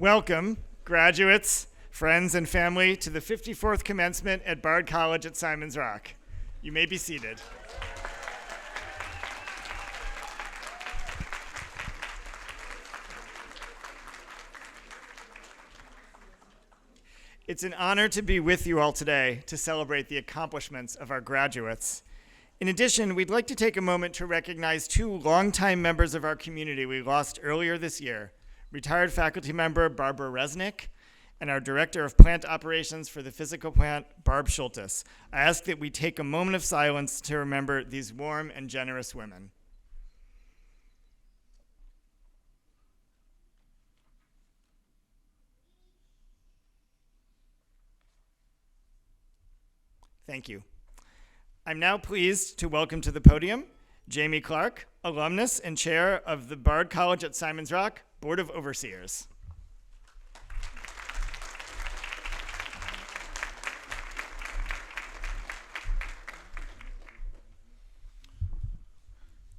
Welcome, graduates, friends, and family, to the 54th commencement at Bard College at Simon's Rock. You may be seated. It's an honor to be with you all today to celebrate the accomplishments of our graduates. In addition, we'd like to take a moment to recognize two longtime members of our community we lost earlier this year, retired faculty member Barbara Resnick and our Director of Plant Operations for the Physical Plant, Barb Schultes. I ask that we take a moment of silence to remember these warm and generous women. Thank you. I'm now pleased to welcome to the podium Jamie Clark, alumnus and chair of the Bard College at Simon's Rock Board of Overseers.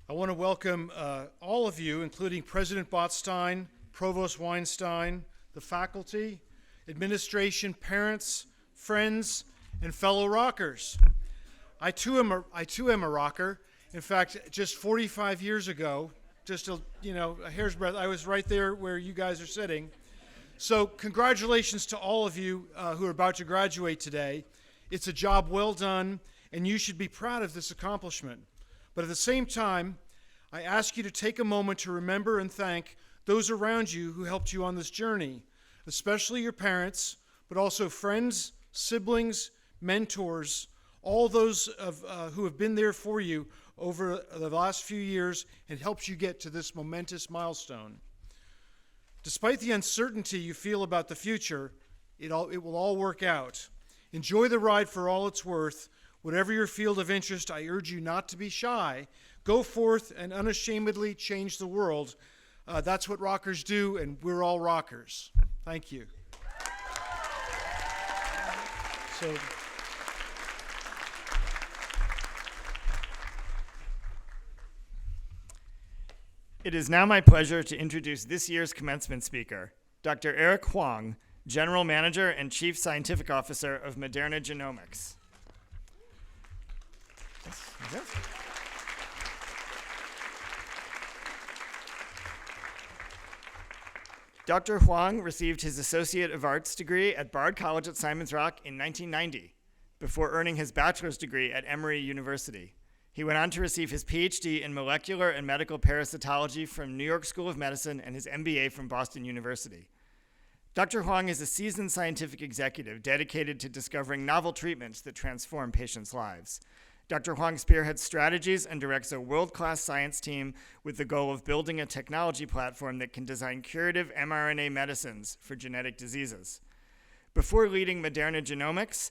I want to welcome all of you, including President Botstein Provost Weinstein, the faculty, administration, parents, friends, and fellow rockers. I too am a rocker. In fact, just 45 years ago, just a hair's breadth, I was right there where you guys are sitting. So congratulations to all of you who are about to graduate today. It's a job well done, and you should be proud of this accomplishment. But at the same time, I ask you to take a moment to remember and thank those around you who helped you on this journey, especially your parents, but also friends, siblings, mentors, all those who have been there for you over the last few years and helped you get to this momentous milestone. Despite the uncertainty you feel about the future, it will all work out. Enjoy the ride for all it's worth. Whatever your field of interest, I urge you not to be shy. Go forth and unashamedly change the world. That's what rockers do, and we're all rockers. Thank you. So, it is now my pleasure to introduce this year's commencement speaker, Dr. Eric Huang, General Manager and Chief Scientific Officer of Moderna Genomics. Yes. Dr. Huang received his Associate of Arts degree at Bard College at Simon's Rock in 1990, before earning his bachelor's degree at Emory University. He went on to receive his PhD in molecular and medical parasitology from New York School of Medicine and his MBA from Boston University. Dr. Huang is a seasoned scientific executive dedicated to discovering novel treatments that transform patients' lives. Dr. Huang spearheads strategies and directs a world-class science team with the goal of building a technology platform that can design curative mRNA medicines for genetic diseases. Before leading Moderna Genomics,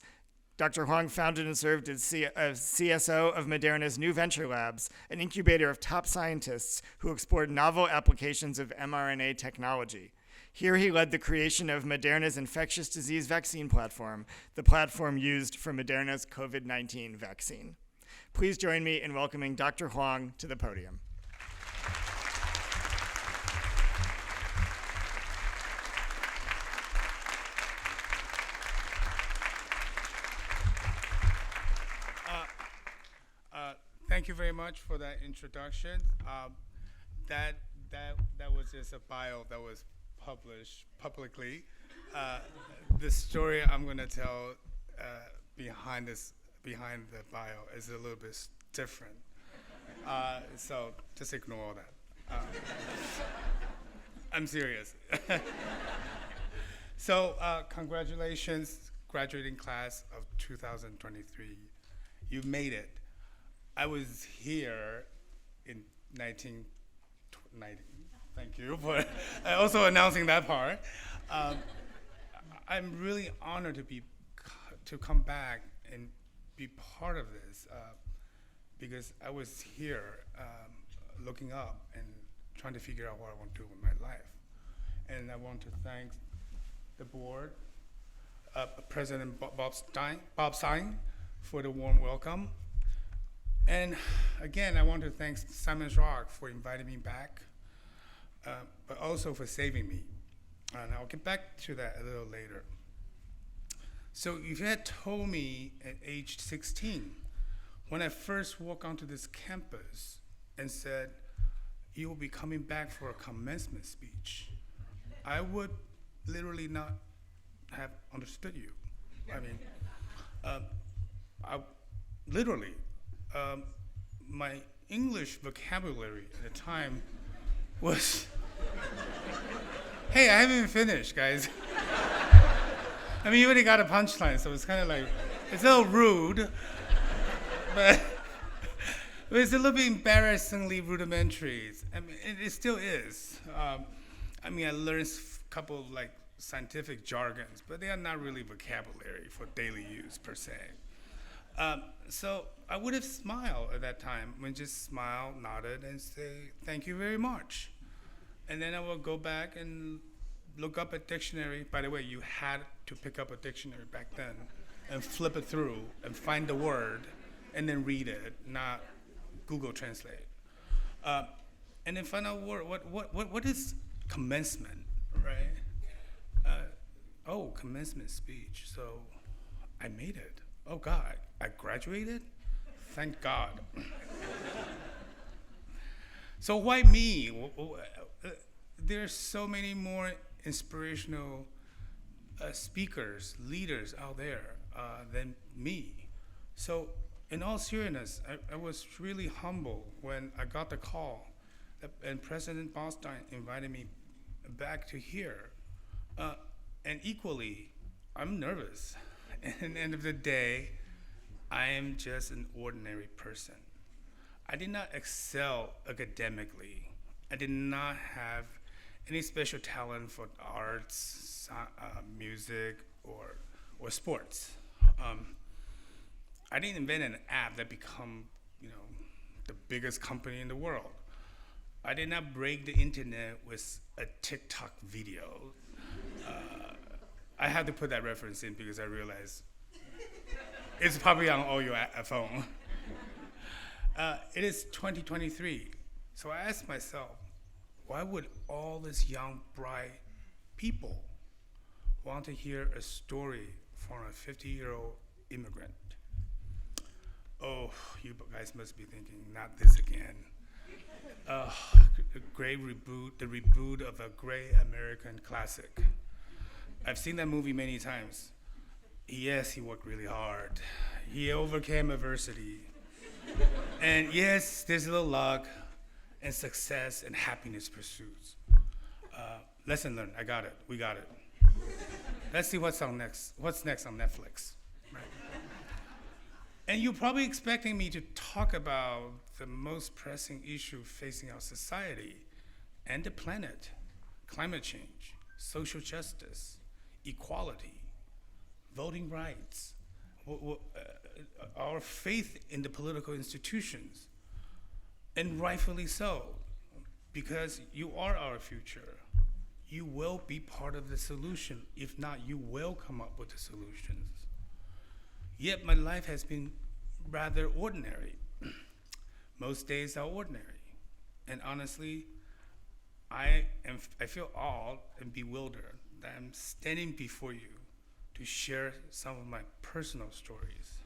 Dr. Huang founded and served as CSO of Moderna's New Venture Labs, an incubator of top scientists who explored novel applications of mRNA technology. Here he led the creation of Moderna's infectious disease vaccine platform, the platform used for Moderna's COVID-19 vaccine. Please join me in welcoming Dr. Huang to the podium. Thank you very much for that introduction. That was just a bio that was published publicly. The story I'm going to tell behind the bio is a little bit different. So just ignore all that. I'm serious. So congratulations, graduating class of 2023. You made it. I was here in 1990. Thank you for also announcing that part. I'm really honored to come back and be part of this because I was here looking up and trying to figure out what I want to do with my life. And I want to thank the board, President Bob Stein, for the warm welcome. And again, I want to thank Simon's Rock for inviting me back, but also for saving me. And I'll get back to that a little later. So if you had told me at age 16, when I first walked onto this campus and said, you will be coming back for a commencement speech, I would literally not have understood you. I mean, literally, my English vocabulary at the time was, hey, I haven't even finished, guys. I mean, you already got a punchline, so it's kind of like, it's a little rude, but it's a little bit embarrassingly rudimentary. I mean, it still is. I mean, I learned a couple of like scientific jargons, but they are not really vocabulary for daily use per se. So I would have smiled at that time, just smile, nodded, and say, thank you very much. And then I will go back and look up a dictionary. By the way, you had to pick up a dictionary back then and flip it through and find the word and then read it, not Google Translate. And then find out what is commencement, right? Commencement speech. So I made it. Oh God, I graduated? Thank God. So why me? There's so many more inspirational speakers, leaders out there than me. So in all seriousness, I was really humble when I got the call and President Boston invited me back to here. And equally, I'm nervous. At the end of the day, I am just an ordinary person. I did not excel academically. I did not have any special talent for arts, music, or sports. I didn't invent an app that become, the biggest company in the world. I did not break the internet with a TikTok video. I had to put that reference in because I realized it's probably on all your phone. It is 2023, so I asked myself, why would all these young, bright people want to hear a story from a 50-year-old immigrant? Oh, you guys must be thinking, not this again. A great reboot, the reboot of a great American classic. I've seen that movie many times. Yes, he worked really hard. He overcame adversity. And yes, there's a little luck and success and happiness pursuits. Lesson learned, I got it, we got it. Let's see what's next on Netflix. Right? And you're probably expecting me to talk about the most pressing issue facing our society and the planet: climate change, social justice, equality, voting rights, our faith in the political institutions, and rightfully so, because you are our future. You will be part of the solution. If not, you will come up with the solutions. Yet my life has been rather ordinary. Most days are ordinary. And honestly, I feel awed and bewildered that I'm standing before you to share some of my personal stories.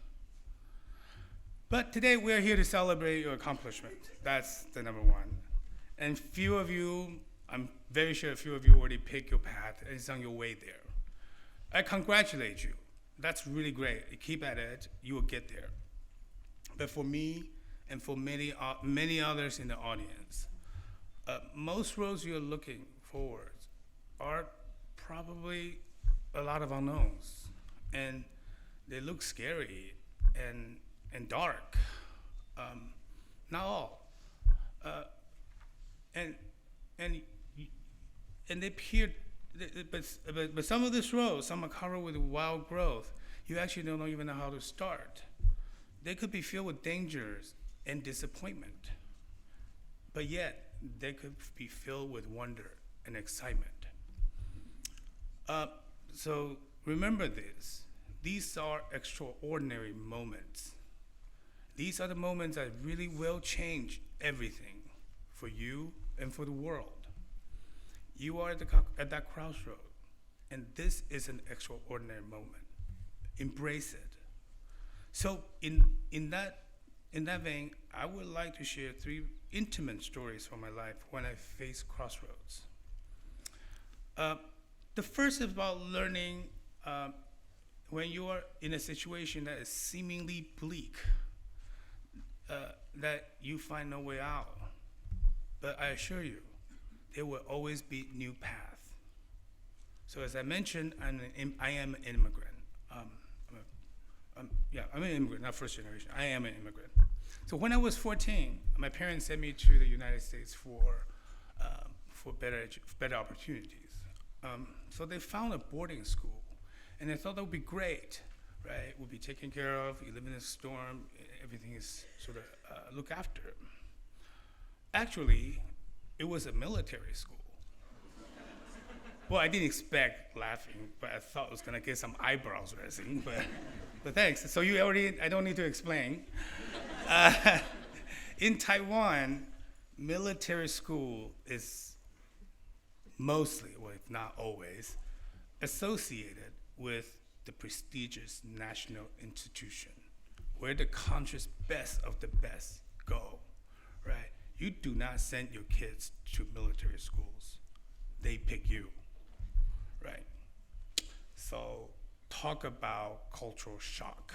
But today we are here to celebrate your accomplishment. That's the number one. And few of you, I'm very sure a few of you already picked your path and is on your way there. I congratulate you. That's really great. Keep at it, you will get there. But for me and for many others in the audience, most roads you're looking forward are probably a lot of unknowns, and they look scary and dark. Not all, and they appear, but some of this road, some are covered with wild growth. You actually don't even know how to start. They could be filled with dangers and disappointment, but yet they could be filled with wonder and excitement. So remember this. These are extraordinary moments. These are the moments that really will change everything for you and for the world. You are at that crossroad, and this is an extraordinary moment. Embrace it. So in that vein, I would like to share 3 intimate stories from my life when I faced crossroads. The first is about learning when you are in a situation that is seemingly bleak, that you find no way out. But I assure you, there will always be new path. So as I mentioned, I am an immigrant. I'm an immigrant, not first generation. I am an immigrant. So when I was 14, my parents sent me to the United States for better opportunities. So they found a boarding school, and I thought that would be great, right? We'll be taken care of. You live in a storm, everything is sort of looked after. Actually, it was a military school. Well, I didn't expect laughing, but I thought I was gonna get some eyebrows raising, but thanks. So I don't need to explain. In Taiwan, military school is mostly, well, if not always, associated with the prestigious national institution where the conscious best of the best go, right? You do not send your kids to military schools. They pick you, right? So talk about cultural shock.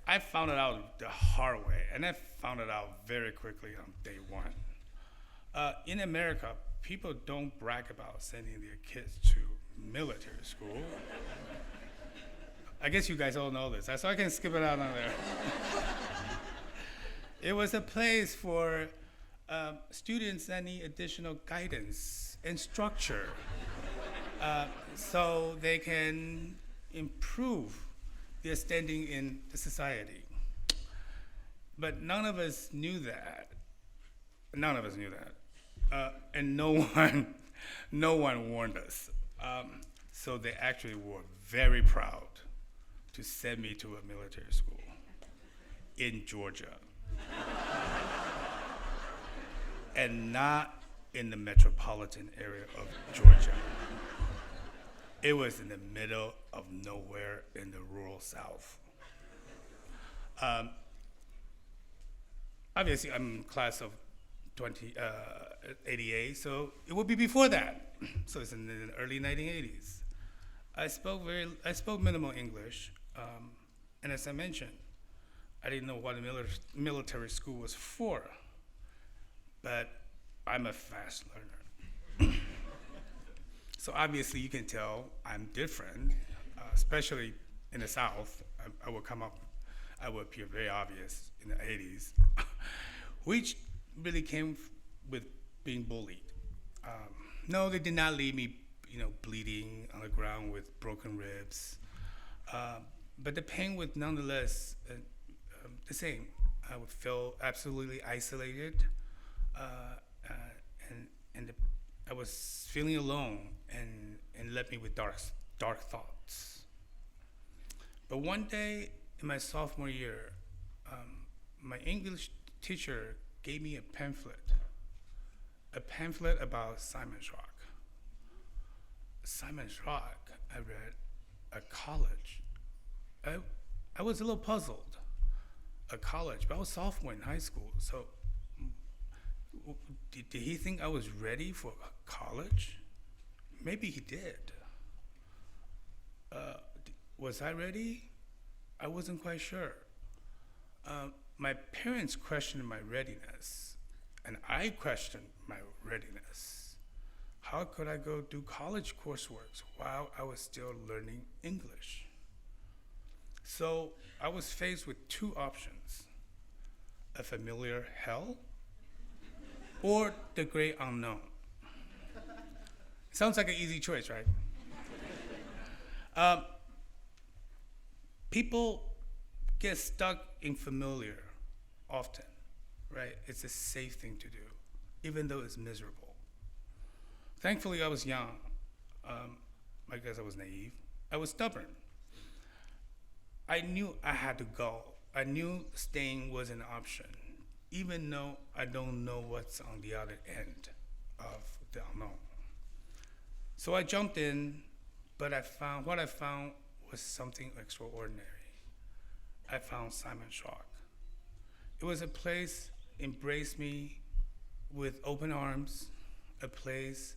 I found it out the hard way, and I found it out very quickly on day one. In America, people don't brag about sending their kids to military school. I guess you guys all know this, so I can skip it out on there. It was a place for students that need additional guidance and structure so they can improve their standing in the society. But none of us knew that. None of us knew that. And no one warned us. So they actually were very proud to send me to a military school in Georgia. And not in the metropolitan area of Georgia. It was in the middle of nowhere in the rural South. Obviously, I'm class of 88, so it would be before that. So it's in the early 1980s. I spoke minimal English, and as I mentioned, I didn't know what a military school was for, but I'm a fast learner. So obviously you can tell I'm different, especially in the South. I would appear very obvious in the 80s, which really came with being bullied. No, they did not leave me, bleeding on the ground with broken ribs, but the pain was nonetheless the same. I would feel absolutely isolated, and I was feeling alone, and left me with dark thoughts. But one day in my sophomore year, my English teacher gave me a pamphlet about Simon's Rock. Simon's Rock, I read at college. I was a little puzzled. At college, but I was sophomore in high school, so did he think I was ready for college? Maybe he did. Was I ready? I wasn't quite sure. My parents questioned my readiness, and I questioned my readiness. How could I go do college coursework while I was still learning English? So I was faced with two options: a familiar hell or the great unknown. Sounds like an easy choice, right? People get stuck in familiar often, right? It's a safe thing to do, even though it's miserable. Thankfully, I was young. I guess I was naive. I was stubborn. I knew I had to go. I knew staying was an option, even though I don't know what's on the other end of the unknown. So I jumped in, but what I found was something extraordinary. I found Simon's Rock. It was a place embraced me with open arms, a place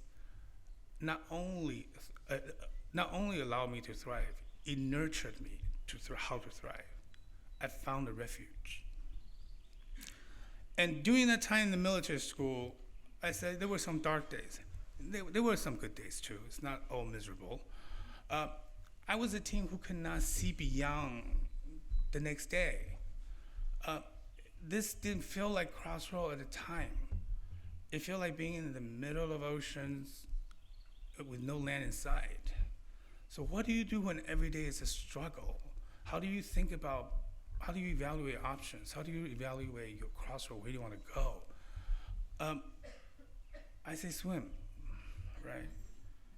not only allowed me to thrive, it nurtured me to how to thrive. I found a refuge. And during that time in the military school, I said there were some dark days. There were some good days too. It's not all miserable. I was a teen who could not see beyond the next day. This didn't feel like Crossroad at the time. It felt like being in the middle of oceans with no land in sight. So what do you do when every day is a struggle? How do you evaluate options? How do you evaluate your crossroad? Where do you want to go? I say swim, right?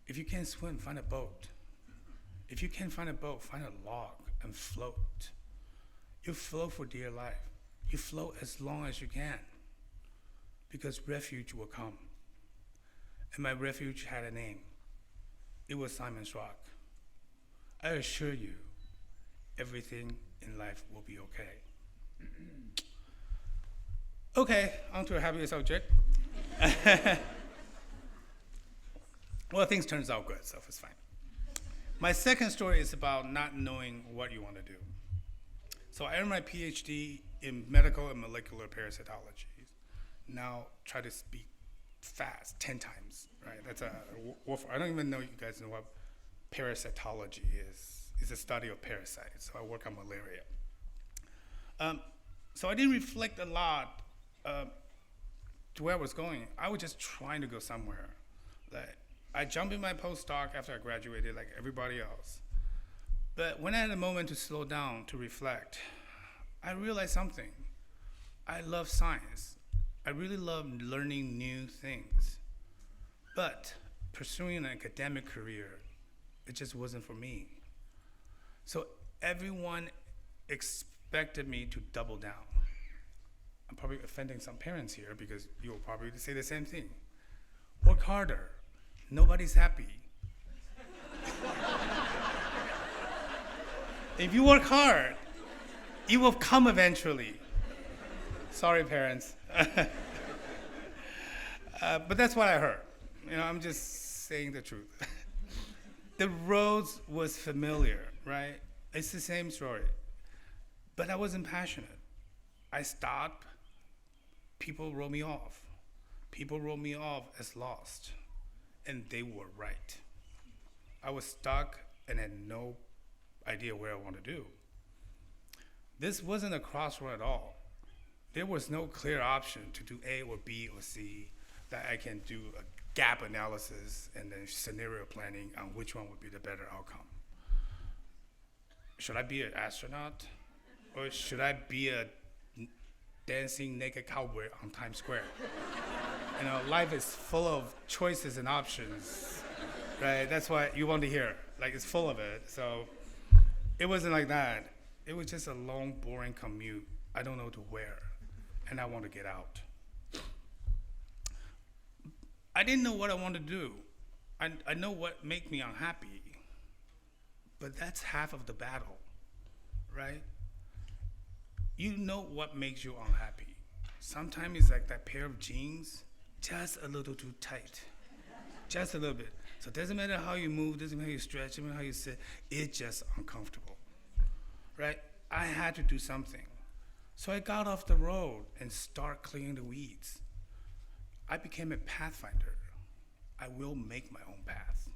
If you can't swim, find a boat. If you can't find a boat, find a log and float. You float for dear life. You float as long as you can, because refuge will come. and my refuge had a name. It was Simon's Rock. I assure you, everything in life will be okay. Okay, on to a happier subject. Well, things turns out good, so it's fine. My second story is about not knowing what you want to do. So I earned my PhD in medical and molecular parasitology. Now try to speak fast 10 times, right? That's a warfare. I don't even know you guys know what parasitology is. It's a study of parasites. So I work on malaria. So I didn't reflect a lot to where I was going. I was just trying to go somewhere. Like, I jumped in my postdoc after I graduated like everybody else. But when I had a moment to slow down, to reflect, I realized something. I love science. I really love learning new things. But pursuing an academic career, it just wasn't for me. So everyone expected me to double down. I'm probably offending some parents here because you'll probably say the same thing. Work harder. Nobody's happy. If you work hard, it will come eventually. Sorry, parents. But that's what I heard. You know, I'm just saying the truth. The roads was familiar, right? It's the same story. But I wasn't passionate. I stopped. People wrote me off. People wrote me off as lost. And they were right. I was stuck and had no idea where I want to do. This wasn't a crossroad at all. There was no clear option to do A or B or C that I can do a gap analysis and then scenario planning on which one would be the better outcome. Should I be an astronaut? Or should I be a dancing naked cowboy on Times Square? You know, life is full of choices and options, right? That's what you want to hear. Like, it's full of it. So it wasn't like that. It was just a long, boring commute. I don't know to where, and I want to get out. I didn't know what I wanted to do. I know what made me unhappy, but that's half of the battle, right? You know what makes you unhappy. Sometimes it's like that pair of jeans, just a little too tight, just a little bit. So it doesn't matter how you move, doesn't matter how you stretch, doesn't matter how you sit, it's just uncomfortable, right? I had to do something. So I got off the road and started clearing the weeds. I became a pathfinder. I will make my own path.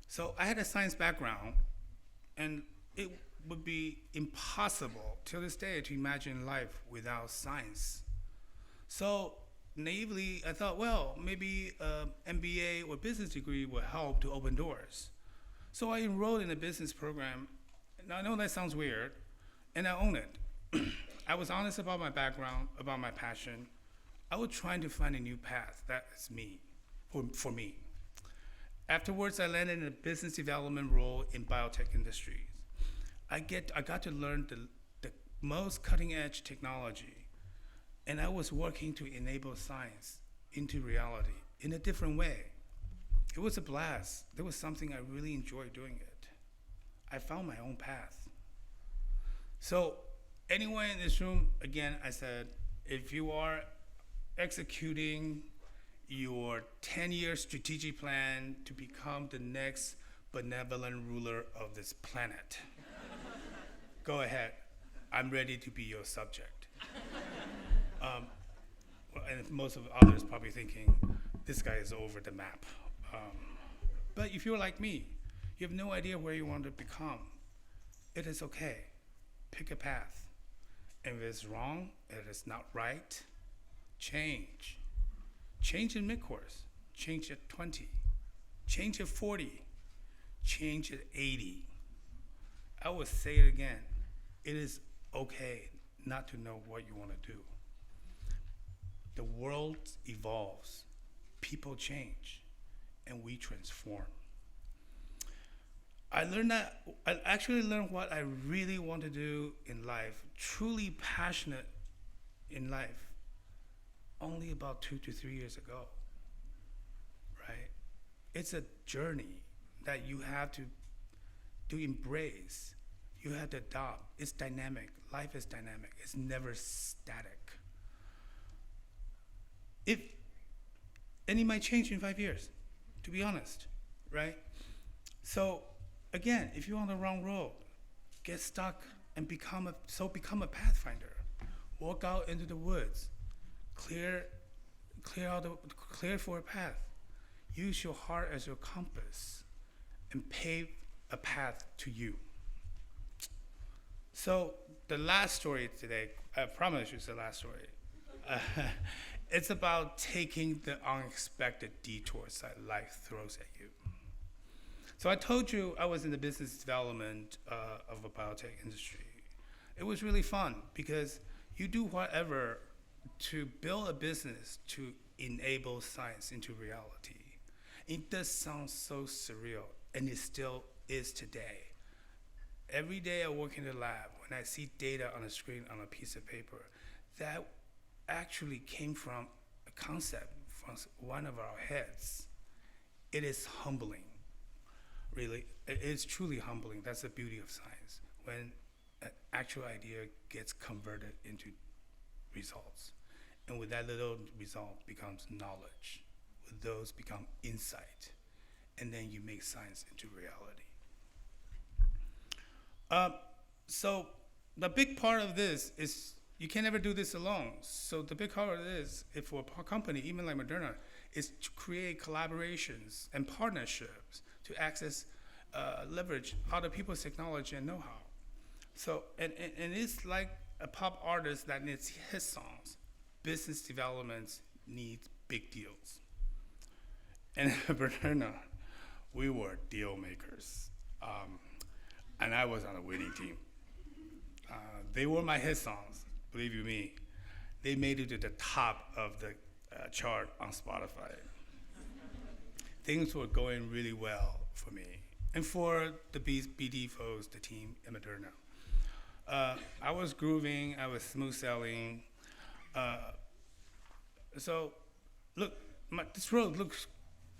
So I had a science background, and it would be impossible till this day to imagine life without science. So naively, I thought, well, maybe an MBA or business degree will help to open doors. So I enrolled in a business program. Now, I know that sounds weird, and I own it. I was honest about my background, about my passion. I was trying to find a new path that is me, for me. Afterwards, I landed in a business development role in biotech industries. I got to learn the most cutting edge technology, and I was working to enable science into reality in a different way. It was a blast. There was something I really enjoyed doing it. I found my own path. So anyone in this room, again, I said, if you are executing your 10-year strategic plan to become the next benevolent ruler of this planet, go ahead. I'm ready to be your subject. And most of others probably thinking, this guy is over the map. But if you're like me, you have no idea where you want to become, it is okay. Pick a path. And if it's wrong, if it's not right, change. Change in mid-course. Change at 20. Change at 40. Change at 80. I will say it again. It is okay not to know what you want to do. The world evolves. People change. And we transform. I actually learned what I really want to do in life, truly passionate in life, only about 2 to 3 years ago. it's a journey that you have to embrace. You have to adopt. It's dynamic. Life is dynamic. It's never static. And it might change in 5 years, to be honest, right? So again, if you're on the wrong road, get stuck and become a pathfinder. Walk out into the woods, clear for a path. Use your heart as your compass and pave a path to you. So the last story today, I promise you it's the last story. It's about taking the unexpected detours that life throws at you. So I told you I was in the business development of a biotech industry. It was really fun because you do whatever to build a business to enable science into reality. It does sound so surreal, and it still is today. Every day I work in the lab, when I see data on a screen on a piece of paper, that actually came from a concept from one of our heads. It is humbling, really. It is truly humbling. That's the beauty of science, when an actual idea gets converted into results. And with that little result becomes knowledge. With those become insight. And then you make science into reality. So the big part of this is you can never do this alone. So the big part of this, if for a company, even like Moderna, is to create collaborations and partnerships to access, leverage other people's technology and know-how. So, and it's like a pop artist that needs hit songs. Business developments needs big deals. And at Moderna, we were deal makers. And I was on a winning team. They were my hit songs, believe you me. They made it to the top of the chart on Spotify. Things were going really well for me. And for the BD folks, the team at Moderna. I was grooving, I was smooth sailing. So, look, this road looks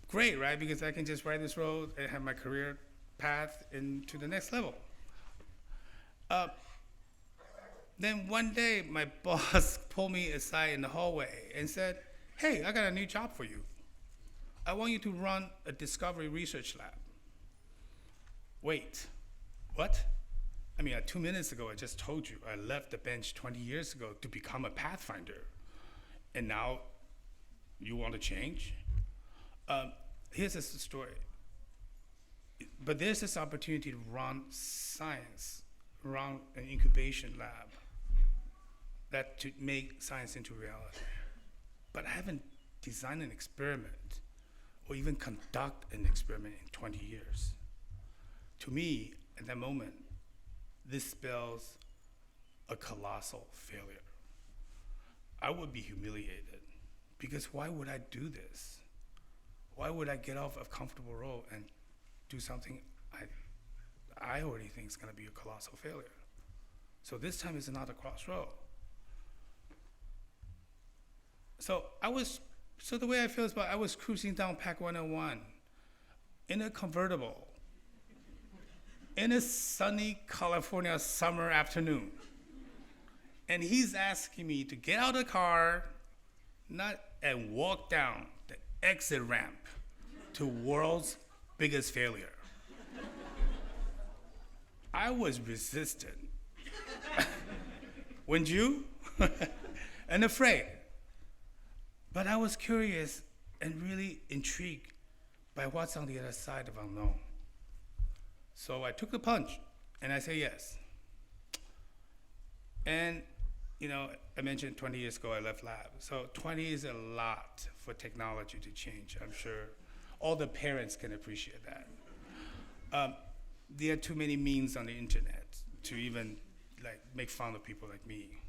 great, right? Because I can just ride this road and have my career path into the next level. Then one day, my boss pulled me aside in the hallway and said, "Hey, I got a new job for you. I want you to run a discovery research lab." Wait, what? I mean, 2 minutes ago, I just told you I left the bench 20 years ago to become a pathfinder. And now you want to change? Here's the story. But there's this opportunity to run science, run an incubation lab that to make science into reality. But I haven't designed an experiment or even conduct an experiment in 20 years. To me, at that moment, this spells a colossal failure. I would be humiliated because why would I do this? Why would I get off a comfortable role and do something I already think is going to be a colossal failure? So this time is another crossroad. So the way I feel is I was cruising down Pac 101 in a convertible in a sunny California summer afternoon. And he's asking me to get out of the car and walk down the exit ramp to world's biggest failure. I was resistant. Wouldn't you? And afraid. But I was curious and really intrigued by what's on the other side of unknown. So I took the plunge and I said yes. And I mentioned 20 years ago I left lab. So 20 is a lot for technology to change. I'm sure all the parents can appreciate that. There are too many memes on the internet to even make fun of people like me.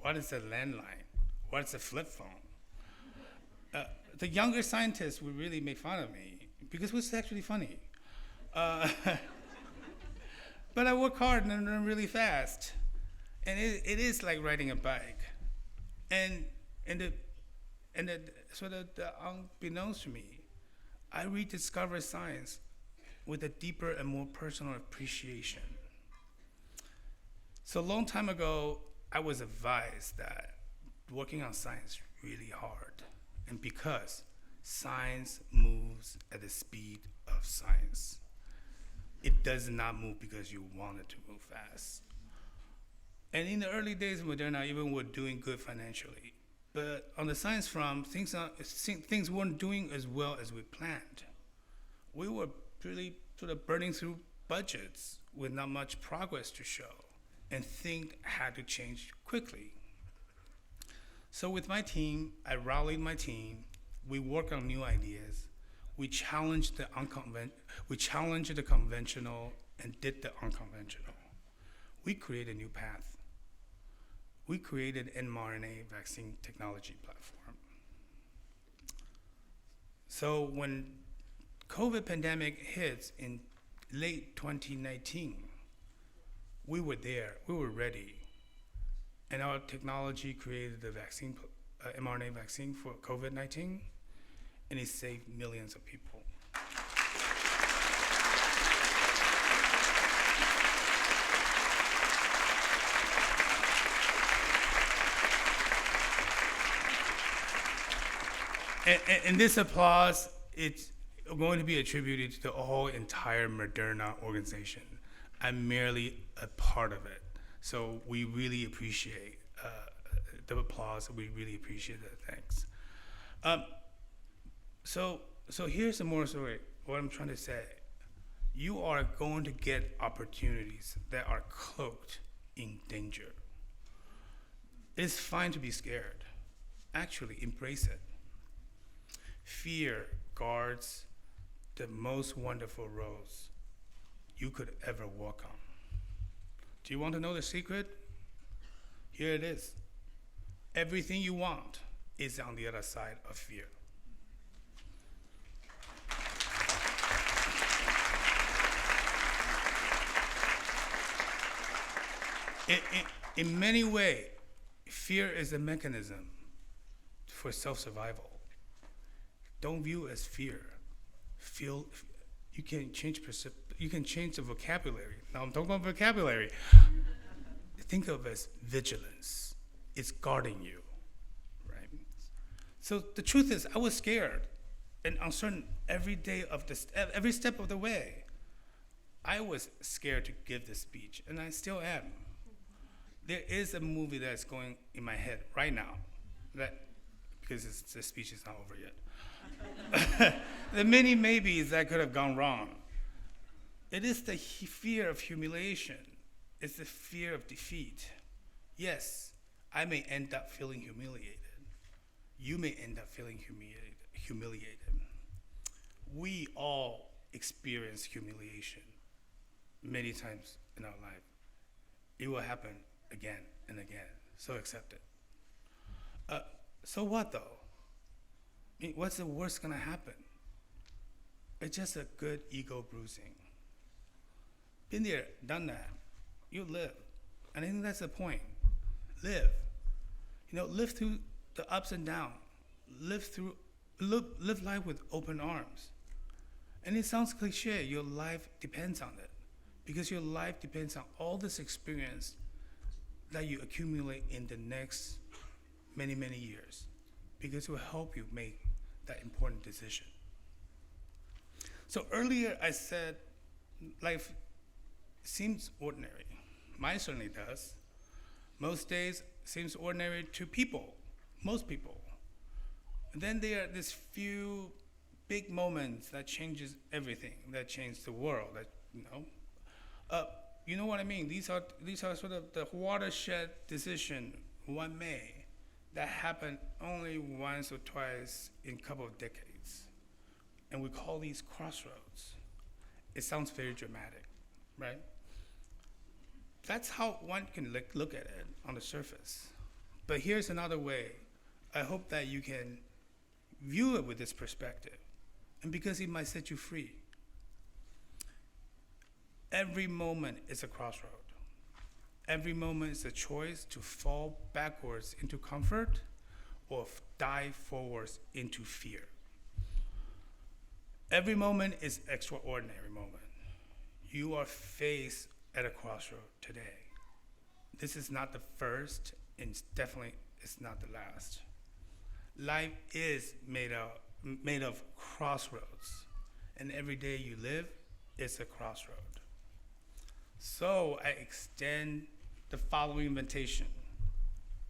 What is a landline? What's a flip phone? The younger scientists would really make fun of me because it was actually funny. But I work hard and learn really fast. And it is like riding a bike. And unbeknownst to me, I rediscovered science with a deeper and more personal appreciation. So a long time ago, I was advised that working on science is really hard. And because science moves at the speed of science, it does not move because you want it to move fast. And in the early days of Moderna, even we're doing good financially. But on the science front, things weren't doing as well as we planned. We were really sort of burning through budgets with not much progress to show, and things had to change quickly. So with my team, I rallied my team. We worked on new ideas. We challenged the conventional and did the unconventional. We created a new path. We created an mRNA vaccine technology platform. So when COVID pandemic hits in late 2019, we were there, we were ready. And our technology created the vaccine, mRNA vaccine for COVID-19, and it saved millions of people. And this applause, it's going to be attributed to the whole entire Moderna organization. I'm merely a part of it. So we really appreciate the applause. We really appreciate it. Thanks. So here's the moral story. What I'm trying to say, you are going to get opportunities that are cloaked in danger. It's fine to be scared. Actually, embrace it. Fear guards the most wonderful roads you could ever walk on. Do you want to know the secret? Here it is. Everything you want is on the other side of fear. In many ways, fear is a mechanism for self-survival. Don't view it as fear. Feel, you can change the vocabulary. Now I'm talking about vocabulary. Think of it as vigilance. It's guarding you, right? So the truth is, I was scared and uncertain every step of the way. I was scared to give this speech, and I still am. There is a movie that's going in my head right now, because the speech is not over yet. The many maybes that could have gone wrong. It is the fear of humiliation. It's the fear of defeat. Yes, I may end up feeling humiliated. You may end up feeling humiliated. We all experience humiliation many times in our life. It will happen again and again, so accept it. So what though? I mean, what's the worst gonna happen? It's just a good ego bruising. Been there, done that. You live. And I think that's the point. Live. Live through the ups and downs. Live life with open arms. And it sounds cliche, your life depends on it. Because your life depends on all this experience that you accumulate in the next many, many years. Because it will help you make that important decision. So earlier I said life seems ordinary. Mine certainly does. Most days seems ordinary to people, most people. And then there are these few big moments that changes everything, that change the world. You know what I mean? These are sort of the watershed decision, one may, that happen only once or twice in a couple of decades. And we call these crossroads. It sounds very dramatic, right? That's how one can look at it on the surface. But here's another way. I hope that you can view it with this perspective, and because it might set you free. Every moment is a crossroad. Every moment is a choice to fall backwards into comfort or dive forwards into fear. Every moment is extraordinary moment. You are faced at a crossroad today. This is not the first, and definitely it's not the last. Life is made of crossroads, and every day you live is a crossroad. So I extend the following invitation.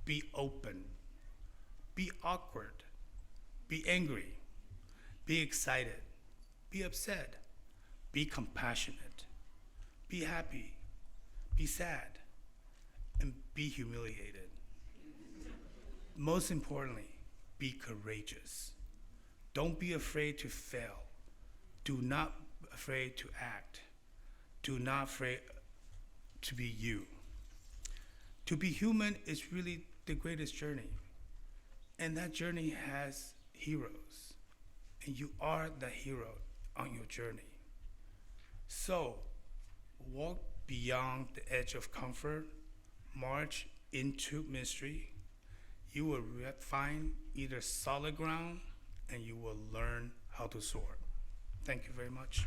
Be open, be awkward, be angry, be excited, be upset, be compassionate, be happy, be sad, and be humiliated. Most importantly, be courageous. Don't be afraid to fail. Do not be afraid to act. Do not afraid to be you. To be human is really the greatest journey. And that journey has heroes. And you are the hero on your journey. So, walk beyond the edge of comfort, march into mystery. You will find either solid ground and you will learn how to soar. Thank you very much.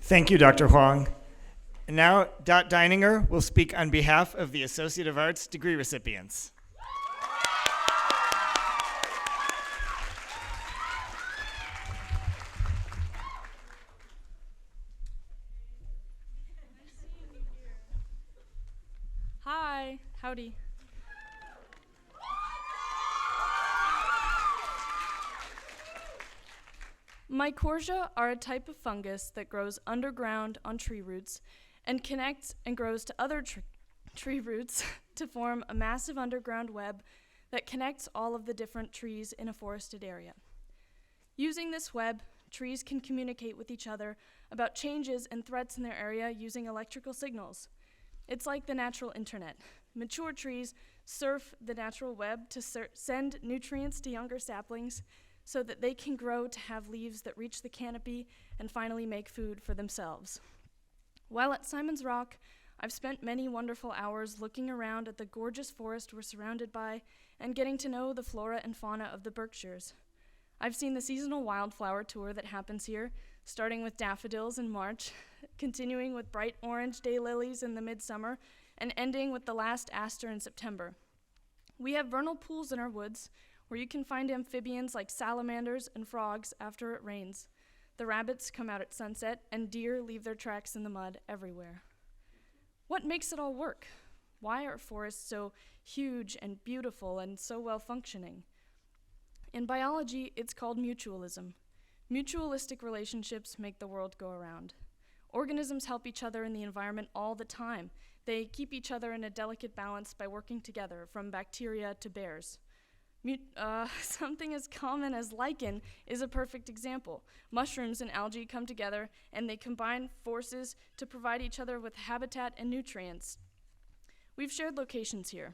Thank you, Dr. Huang. And now, Dot Deininger will speak on behalf of the Associate of Arts degree recipients. Hi, howdy. Mycorrhiza are a type of fungus that grows underground on tree roots and connects and grows to other tree roots to form a massive underground web that connects all of the different trees in a forested area. Using this web, trees can communicate with each other about changes and threats in their area using electrical signals. It's like the natural internet. Mature trees surf the natural web to send nutrients to younger saplings so that they can grow to have leaves that reach the canopy and finally make food for themselves. While at Simon's Rock, I've spent many wonderful hours looking around at the gorgeous forest we're surrounded by and getting to know the flora and fauna of the Berkshires. I've seen the seasonal wildflower tour that happens here, starting with daffodils in March, continuing with bright orange daylilies in the midsummer, and ending with the last aster in September. We have vernal pools in our woods, where you can find amphibians like salamanders and frogs after it rains. The rabbits come out at sunset, and deer leave their tracks in the mud everywhere. What makes it all work? Why are forests so huge and beautiful and so well functioning? In biology, it's called mutualism. Mutualistic relationships make the world go around. Organisms help each other in the environment all the time. They keep each other in a delicate balance by working together, from bacteria to bears. Something as common as lichen is a perfect example. Mushrooms and algae come together and they combine forces to provide each other with habitat and nutrients. We've shared locations here.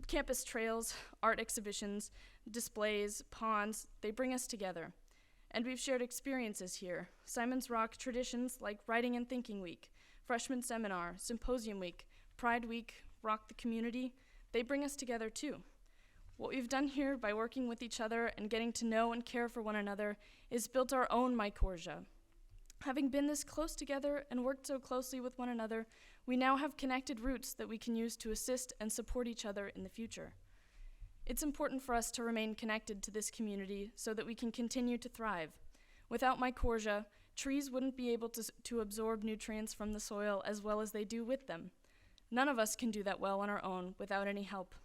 Campus trails, art exhibitions, displays, ponds, they bring us together. And we've shared experiences here. Simon's Rock traditions like Writing and Thinking Week, Freshman Seminar, Symposium Week, Pride Week, Rock the Community, they bring us together too. What we've done here by working with each other and getting to know and care for one another is built our own mycorrhiza. Having been this close together and worked so closely with one another, we now have connected roots that we can use to assist and support each other in the future. It's important for us to remain connected to this community so that we can continue to thrive. Without mycorrhiza, trees wouldn't be able to absorb nutrients from the soil as well as they do with them. None of us can do that well on our own without any help.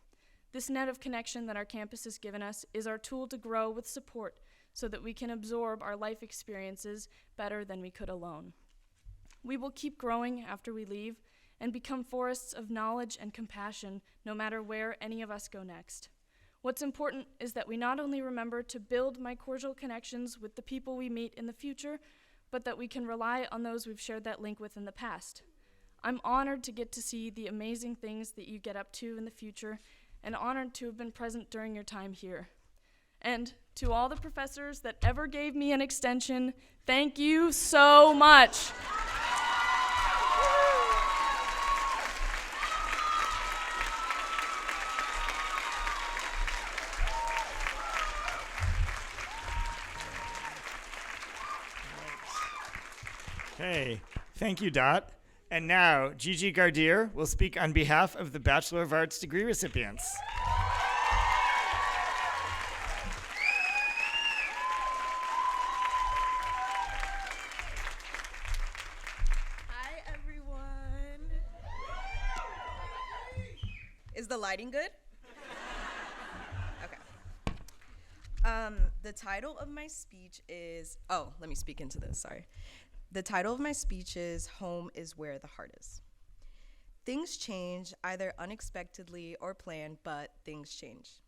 This net of connection that our campus has given us is our tool to grow with support so that we can absorb our life experiences better than we could alone. We will keep growing after we leave, and become forests of knowledge and compassion no matter where any of us go next. What's important is that we not only remember to build mycorrhizal connections with the people we meet in the future, but that we can rely on those we've shared that link with in the past. I'm honored to get to see the amazing things that you get up to in the future, and honored to have been present during your time here. And to all the professors that ever gave me an extension, thank you so much. Okay, thank you, Dot. And now, Gigi Gardier will speak on behalf of the Bachelor of Arts degree recipients. Hi, everyone. Is the lighting good? Okay. The title of my speech is, let me speak into this, sorry. The title of my speech is Home is Where the Heart Is. Things change, either unexpectedly or planned, but things change.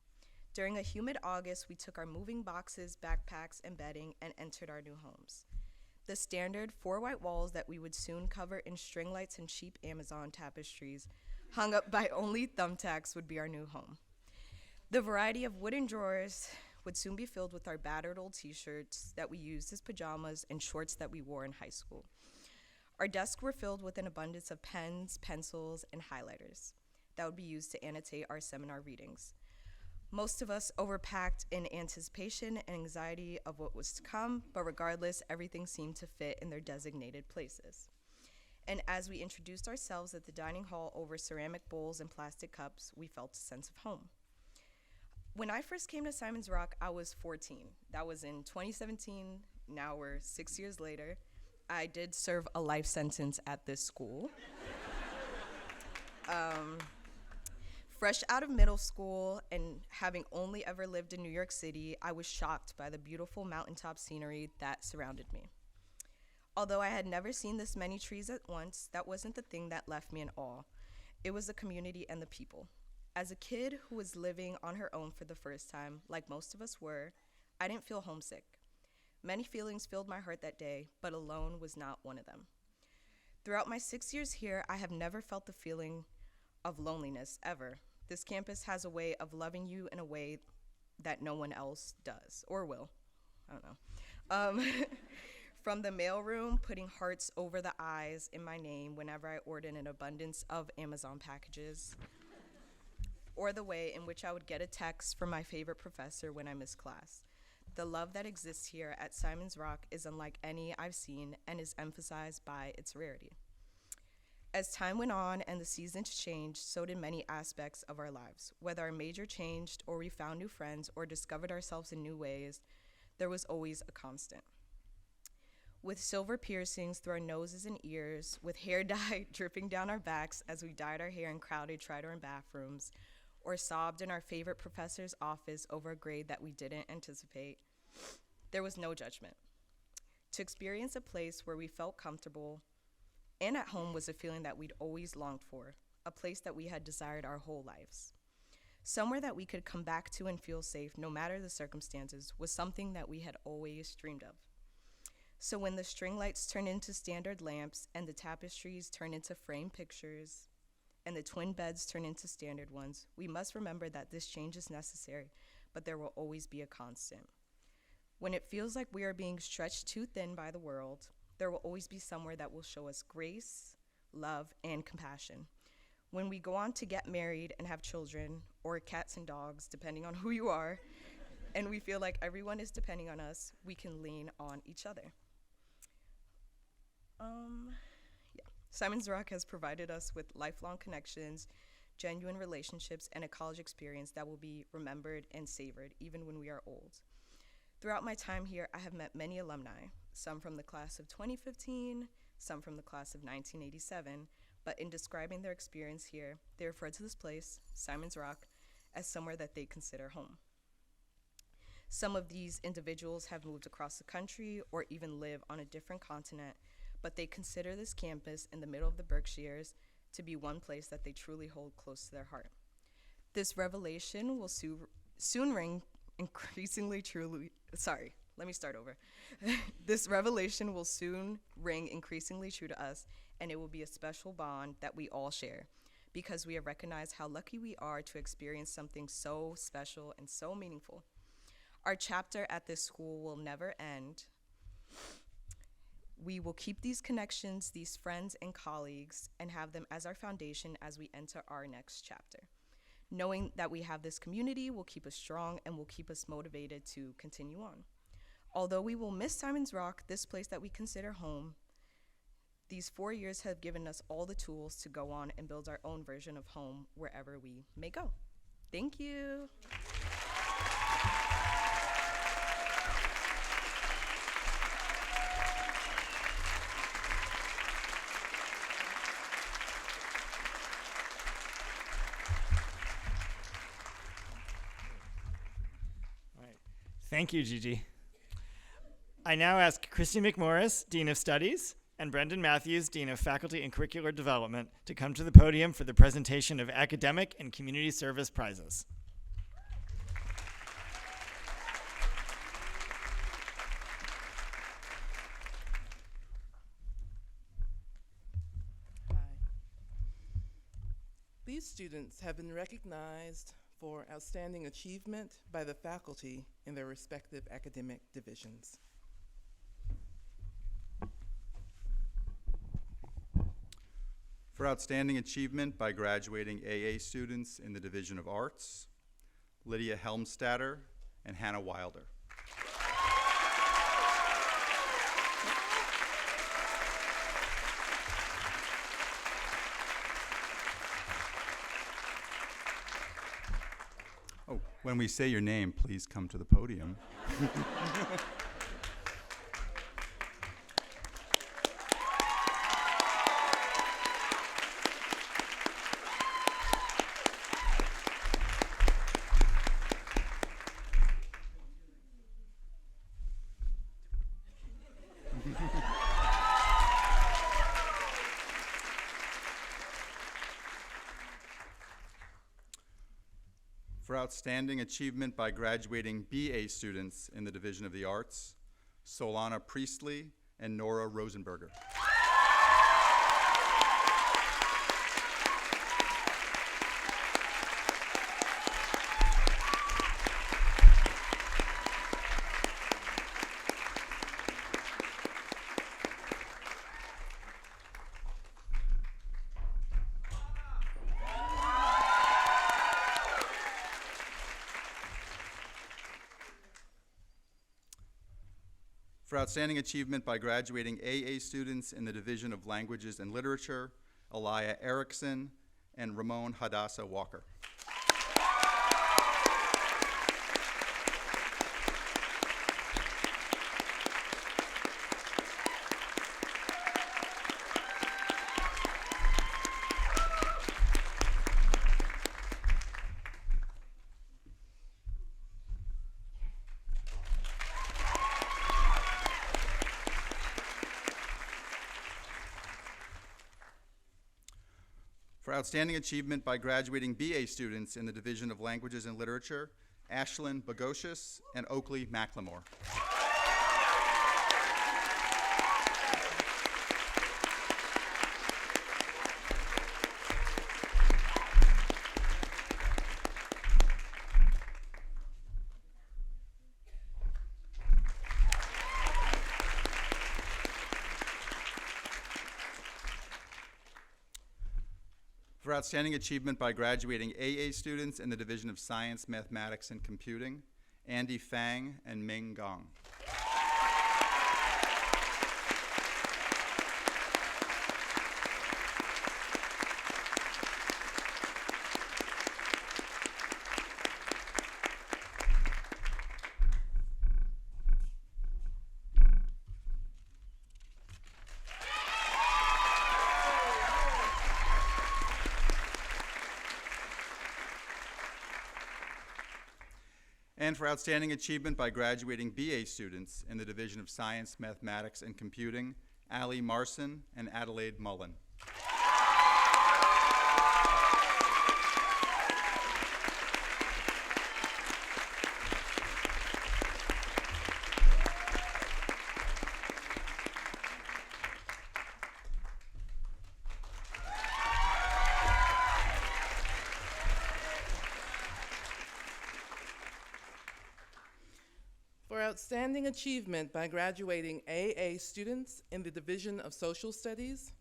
During a humid August, we took our moving boxes, backpacks, and bedding and entered our new homes. The standard 4 white walls that we would soon cover in string lights and cheap Amazon tapestries, hung up by only thumbtacks, would be our new home. The variety of wooden drawers would soon be filled with our battered old t-shirts that we used as pajamas and shorts that we wore in high school. Our desks were filled with an abundance of pens, pencils, and highlighters that would be used to annotate our seminar readings. Most of us overpacked in anticipation and anxiety of what was to come, but regardless, everything seemed to fit in their designated places. And as we introduced ourselves at the dining hall over ceramic bowls and plastic cups, we felt a sense of home. When I first came to Simon's Rock, I was 14. That was in 2017. Now we're 6 years later. I did serve a life sentence at this school. Fresh out of middle school and having only ever lived in New York City, I was shocked by the beautiful mountaintop scenery that surrounded me. Although I had never seen this many trees at once, that wasn't the thing that left me in awe. It was the community and the people. As a kid who was living on her own for the first time, like most of us were, I didn't feel homesick. Many feelings filled my heart that day, but alone was not one of them. Throughout my 6 years here, I have never felt the feeling of loneliness, ever. This campus has a way of loving you in a way that no one else does, or will. I don't know. From the mailroom, putting hearts over the I's in my name whenever I ordered an abundance of Amazon packages, or the way in which I would get a text from my favorite professor when I missed class. The love that exists here at Simon's Rock is unlike any I've seen and is emphasized by its rarity. As time went on and the seasons changed, so did many aspects of our lives. Whether our major changed or we found new friends or discovered ourselves in new ways, there was always a constant. With silver piercings through our noses and ears, with hair dye dripping down our backs as we dyed our hair in crowded try-to-earn bathrooms, or sobbed in our favorite professor's office over a grade that we didn't anticipate, there was no judgment. To experience a place where we felt comfortable and at home was a feeling that we'd always longed for, a place that we had desired our whole lives. Somewhere that we could come back to and feel safe, no matter the circumstances, was something that we had always dreamed of. So when the string lights turned into standard lamps and the tapestries turned into framed pictures, and the twin beds turn into standard ones, we must remember that this change is necessary, but there will always be a constant. When it feels like we are being stretched too thin by the world, there will always be somewhere that will show us grace, love, and compassion. When we go on to get married and have children, or cats and dogs, depending on who you are, and we feel like everyone is depending on us, we can lean on each other. Simon's Rock has provided us with lifelong connections, genuine relationships, and a college experience that will be remembered and savored even when we are old. Throughout my time here, I have met many alumni, some from the class of 2015, some from the class of 1987, but in describing their experience here, they refer to this place, Simon's Rock, as somewhere that they consider home. Some of these individuals have moved across the country or even live on a different continent, but they consider this campus in the middle of the Berkshires to be one place that they truly hold close to their heart. This revelation will soon ring increasingly truly, sorry, let me start over. This revelation will soon ring increasingly true to us, and it will be a special bond that we all share, because we have recognized how lucky we are to experience something so special and so meaningful. Our chapter at this school will never end. We will keep these connections, these friends and colleagues, and have them as our foundation as we enter our next chapter. Knowing that we have this community will keep us strong and will keep us motivated to continue on. Although we will miss Simon's Rock, this place that we consider home, these 4 years have given us all the tools to go on and build our own version of home wherever we may go. Thank you. Thank you, Gigi. I now ask Christy McMorris, Dean of Studies, and Brendan Matthews, Dean of Faculty and Curricular Development, to come to the podium for the presentation of academic and community service prizes. Hi. These students have been recognized for outstanding achievement by the faculty in their respective academic divisions. For outstanding achievement by graduating AA students in the Division of Arts, Lydia Helmstadter and Hannah Wilder. Oh, when we say your name, please come to the podium. For outstanding achievement by graduating BA students in the Division of the Arts, Solana Priestley and Nora Rosenberger. For outstanding achievement by graduating AA students in the Division of Languages and Literature, Alaya Erickson and Ramon Hadassah Walker. For outstanding achievement by graduating BA students in the Division of Languages and Literature, Ashlyn Bogosius and Oakley McLemore. For outstanding achievement by graduating AA students in the Division of Science, Mathematics, and Computing, Andy Fang and Ming Gong. And for outstanding achievement by graduating BA students in the Division of Science, Mathematics, and Computing, Allie Marson and Adelaide Mullen. For outstanding achievement by graduating AA students in the Division of Social Studies,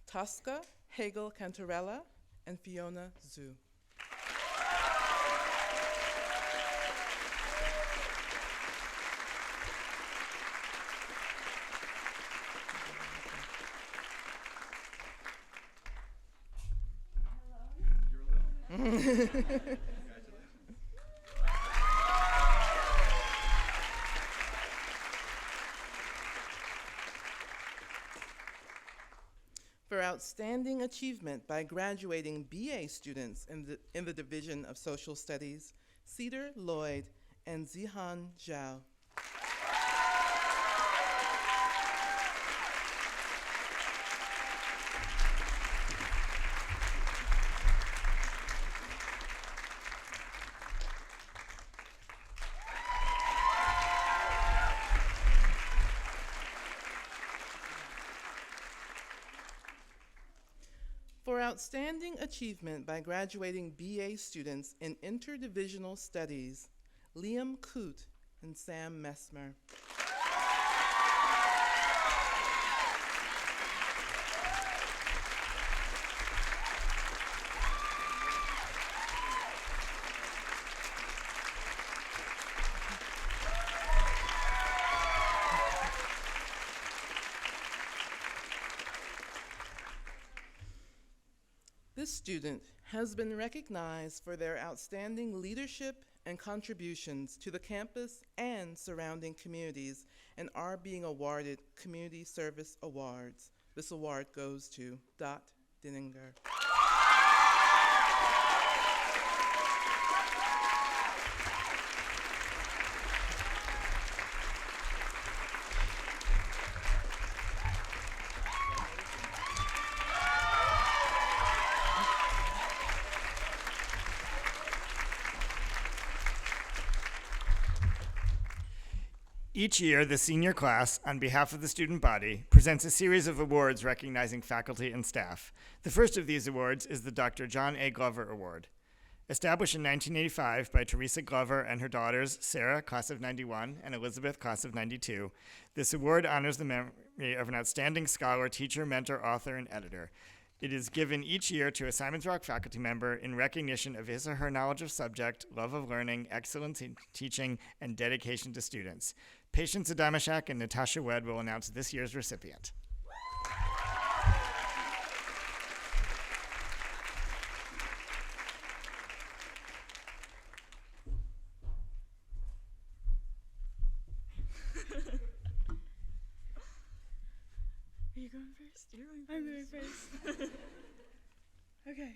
Tosca Hagel Cantarella and Fiona Zhu. For outstanding achievement by graduating BA students in the Division of Social Studies, Cedar Lloyd and Zihan Zhao. For outstanding achievement by graduating BA students in interdivisional studies, Liam Coote and Sam Messmer. This student has been recognized for their outstanding leadership and contributions to the campus and surrounding communities and are being awarded Community Service Awards. This award goes to Dot Dinninger. Each year, the senior class, on behalf of the student body, presents a series of awards recognizing faculty and staff. The first of these awards is the Dr. John A. Glover Award. Established in 1985 by Teresa Glover and her daughters, Sarah, class of 91, and Elizabeth, class of 92, this award honors the memory of an outstanding scholar, teacher, mentor, author, and editor. It is given each year to a Simons Rock faculty member in recognition of his or her knowledge of subject, love of learning, excellence in teaching, and dedication to students. Patience Adamashak and Natasha Wed will announce this year's recipient. Are you going first? You're going first. I'm going first. Okay.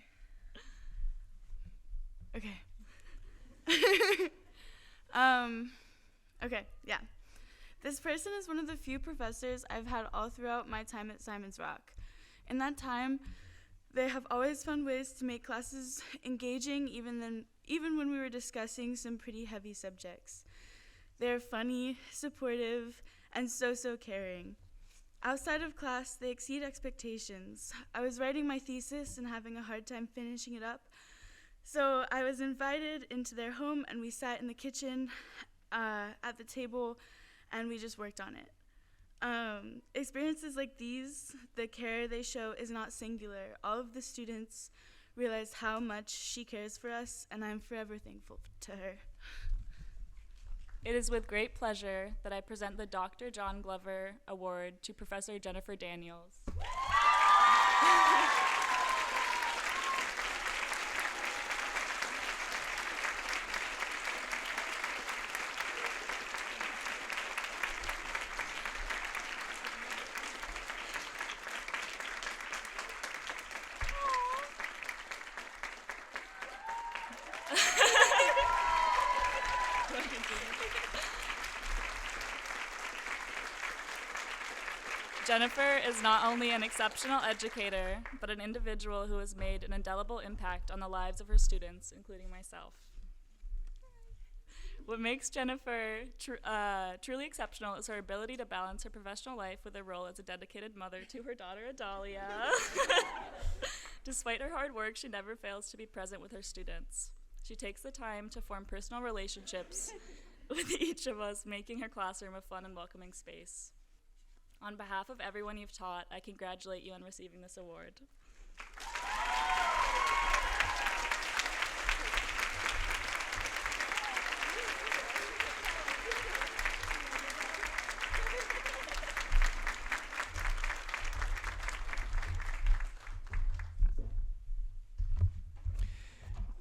Okay, yeah. This person is one of the few professors I've had all throughout my time at Simons Rock. In that time, they have always found ways to make classes engaging, even when we were discussing some pretty heavy subjects. They're funny, supportive, and so caring. Outside of class, they exceed expectations. I was writing my thesis and having a hard time finishing it up, so I was invited into their home, and we sat in the kitchen at the table, and we just worked on it. Experiences like these, the care they show is not singular. All of the students realize how much she cares for us, and I'm forever thankful to her. It is with great pleasure that I present the Dr. John Glover Award to Professor Jennifer Daniels. Jennifer is not only an exceptional educator, but an individual who has made an indelible impact on the lives of her students, including myself. What makes Jennifer truly exceptional is her ability to balance her professional life with her role as a dedicated mother to her daughter, Adalia. Despite her hard work, she never fails to be present with her students. She takes the time to form personal relationships with each of us making her classroom a fun and welcoming space. On behalf of everyone you've taught, I congratulate you on receiving this award.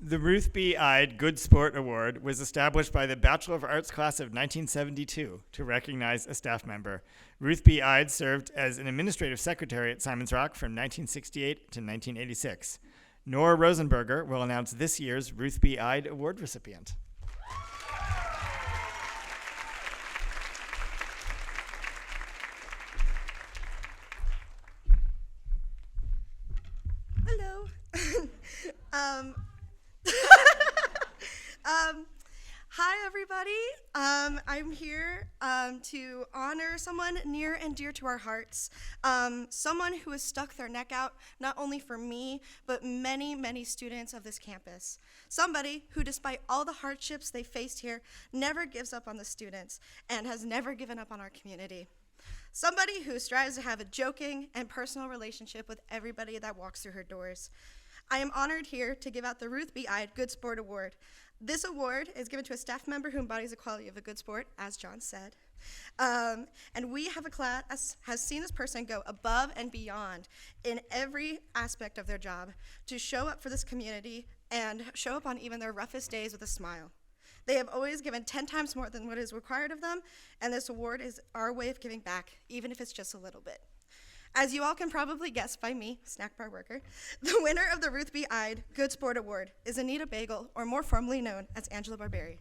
The Ruth B. Ide Good Sport Award was established by the Bachelor of Arts class of 1972 to recognize a staff member. Ruth B. Ide served as an administrative secretary at Simon's Rock from 1968 to 1986. Nora Rosenberger will announce this year's Ruth B. Ide Award recipient. Hello. Hi, everybody. I'm here to honor someone near and dear to our hearts, someone who has stuck their neck out not only for me, but many, many students of this campus. Somebody who, despite all the hardships they faced here, never gives up on the students and has never given up on our community. Somebody who strives to have a joking and personal relationship with everybody that walks through her doors. I am honored here to give out the Ruth B. Ide Good Sport Award. This award is given to a staff member who embodies the quality of a good sport, as John said. And we have a class has seen this person go above and beyond in every aspect of their job to show up for this community and show up on even their roughest days with a smile. They have always given 10 times more than what is required of them, and this award is our way of giving back, even if it's just a little bit. As you all can probably guess by me, snack bar worker, the winner of the Ruth B. Ide Good Sport Award is Anita Bagel, or more formally known as Angela Barberi.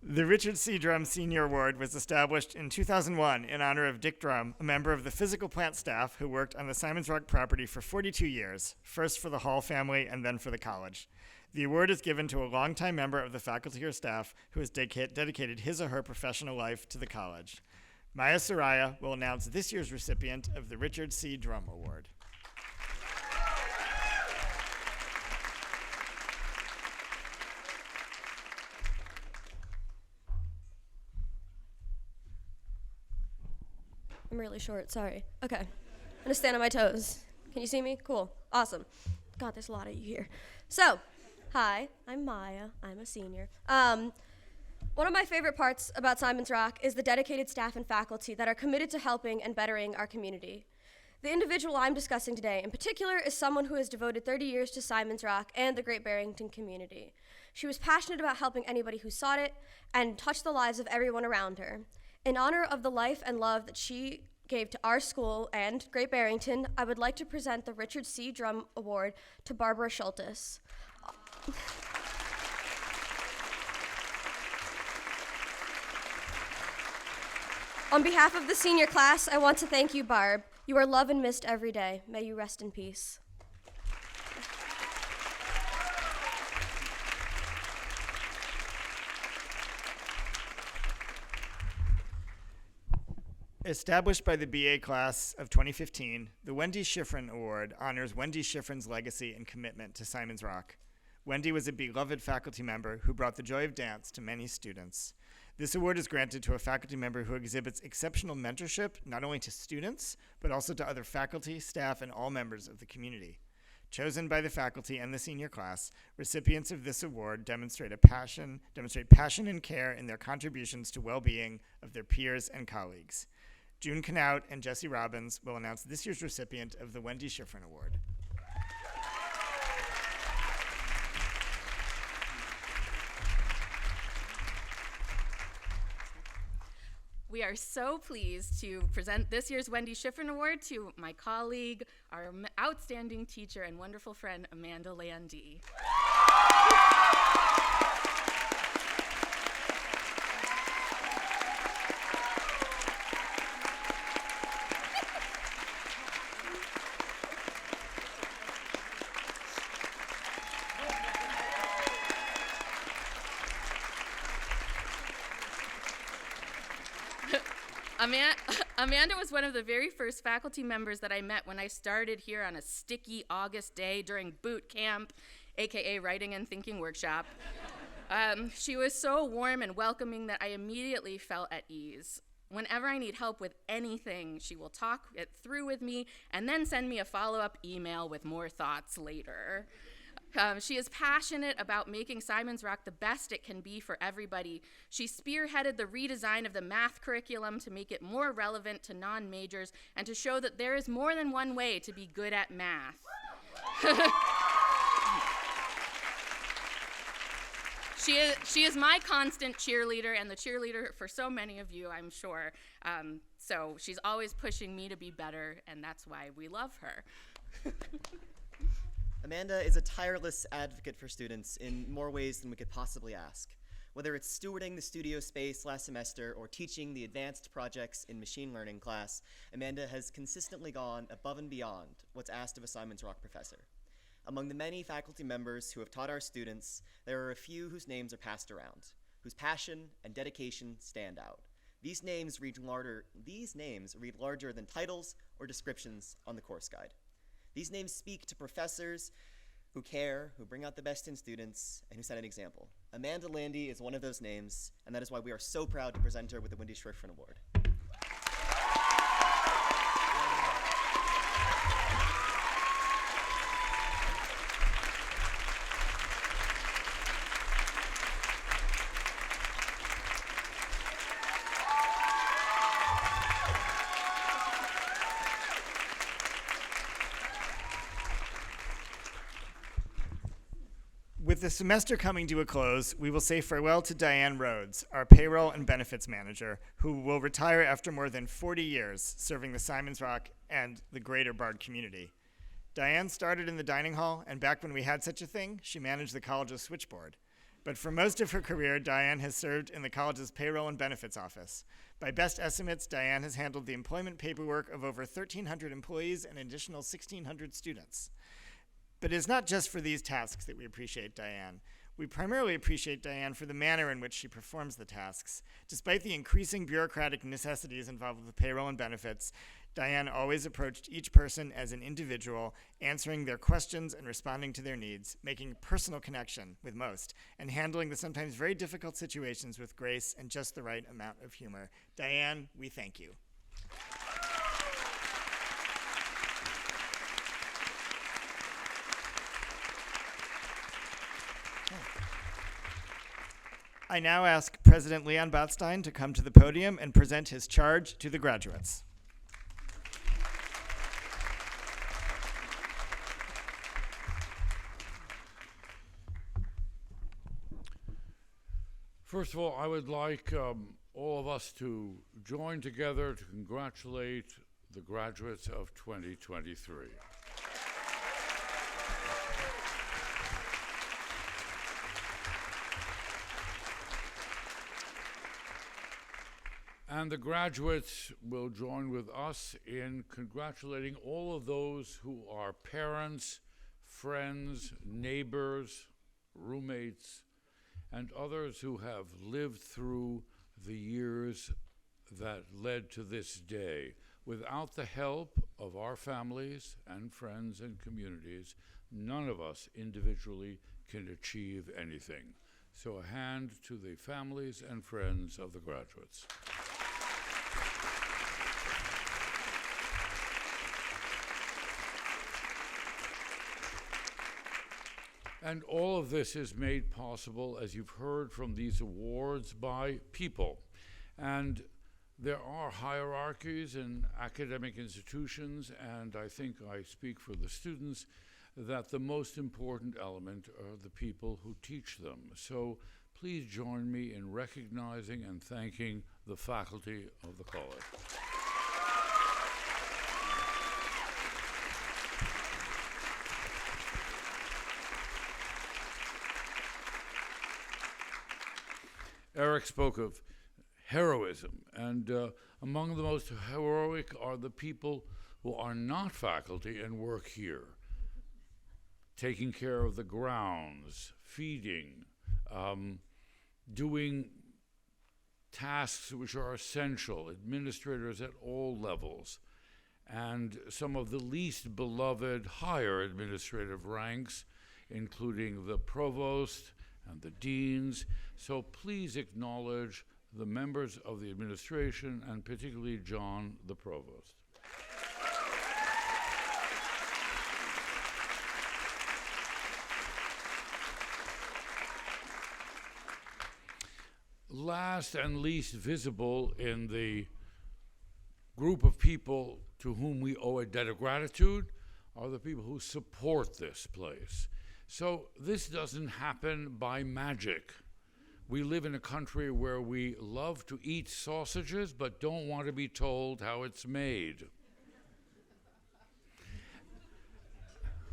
The Richard C. Drum Senior Award was established in 2001 in honor of Dick Drum, a member of the physical plant staff who worked on the Simon's Rock property for 42 years, first for the Hall family and then for the college. The award is given to a longtime member of the faculty or staff who has dedicated his or her professional life to the college. Maya Soraya will announce this year's recipient of the Richard C. Drum Award. I'm really short, sorry. Okay, I'm gonna stand on my toes. Can you see me? Cool, awesome. God, there's a lot of you here. So, hi, I'm Maya, I'm a senior. One of my favorite parts about Simon's Rock is the dedicated staff and faculty that are committed to helping and bettering our community. The individual I'm discussing today in particular is someone who has devoted 30 years to Simon's Rock and the Great Barrington community. She was passionate about helping anybody who sought it and touched the lives of everyone around her. In honor of the life and love that she gave to our school and Great Barrington, I would like to present the Richard C. Drum Award to Barbara Schultes. On behalf of the senior class, I want to thank you, Barb. You are loved and missed every day. May you rest in peace. Established by the BA class of 2015, the Wendy Schifrin Award honors Wendy Schifrin's legacy and commitment to Simon's Rock. Wendy was a beloved faculty member who brought the joy of dance to many students. This award is granted to a faculty member who exhibits exceptional mentorship, not only to students, but also to other faculty, staff, and all members of the community. Chosen by the faculty and the senior class, recipients of this award demonstrate passion and care in their contributions to well-being of their peers and colleagues. June Knaut and Jesse Robbins will announce this year's recipient of the Wendy Schifrin Award. We are so pleased to present this year's Wendy Schifrin Award to my colleague, our outstanding teacher and wonderful friend, Amanda Landy. Amanda was one of the very first faculty members that I met when I started here on a sticky August day during boot camp, aka writing and thinking workshop. She was so warm and welcoming that I immediately felt at ease. Whenever I need help with anything, she will talk it through with me and then send me a follow-up email with more thoughts later. She is passionate about making Simons Rock the best it can be for everybody. She spearheaded the redesign of the math curriculum to make it more relevant to non-majors and to show that there is more than one way to be good at math. She is my constant cheerleader and the cheerleader for so many of you, I'm sure. So she's always pushing me to be better, and that's why we love her. Amanda is a tireless advocate for students in more ways than we could possibly ask. Whether it's stewarding the studio space last semester or teaching the advanced projects in machine learning class, Amanda has consistently gone above and beyond what's asked of a Simons Rock professor. Among the many faculty members who have taught our students, there are a few whose names are passed around, whose passion and dedication stand out. These names read larger than titles or descriptions on the course guide. These names speak to professors who care, who bring out the best in students, and who set an example. Amanda Landy is one of those names, and that is why we are so proud to present her with the Wendy Schifrin Award. With the semester coming to a close, we will say farewell to Diane Rhodes, our payroll and benefits manager, who will retire after more than 40 years serving the Simons Rock and the greater Bard community. Diane started in the dining hall, and back when we had such a thing, she managed the college's switchboard. But for most of her career, Diane has served in the college's payroll and benefits office. By best estimates, Diane has handled the employment paperwork of over 1,300 employees and an additional 1,600 students. But it is not just for these tasks that we appreciate Diane. We primarily appreciate Diane for the manner in which she performs the tasks. Despite the increasing bureaucratic necessities involved with payroll and benefits, Diane always approached each person as an individual, answering their questions and responding to their needs, making personal connection with most, and handling the sometimes very difficult situations with grace and just the right amount of humor. Diane, we thank you. I now ask President Leon Botstein to come to the podium and present his charge to the graduates. First of all, I would like all of us to join together to congratulate the graduates of 2023. And the graduates will join with us in congratulating all of those who are parents, friends, neighbors, roommates, and others who have lived through the years that led to this day. Without the help of our families and friends and communities, none of us individually can achieve anything. So a hand to the families and friends of the graduates. And all of this is made possible, as you've heard from these awards, by people. And there are hierarchies in academic institutions, and I think I speak for the students, that the most important element are the people who teach them. So please join me in recognizing and thanking the faculty of the college. Eric spoke of heroism, and among the most heroic are the people who are not faculty and work here, taking care of the grounds, feeding, doing tasks which are essential, administrators at all levels, and some of the least beloved higher administrative ranks, including the provost and the deans. So please acknowledge the members of the administration, and particularly John, the provost. Last and least visible in the group of people to whom we owe a debt of gratitude are the people who support this place. So this doesn't happen by magic. We live in a country where we love to eat sausages but don't want to be told how it's made.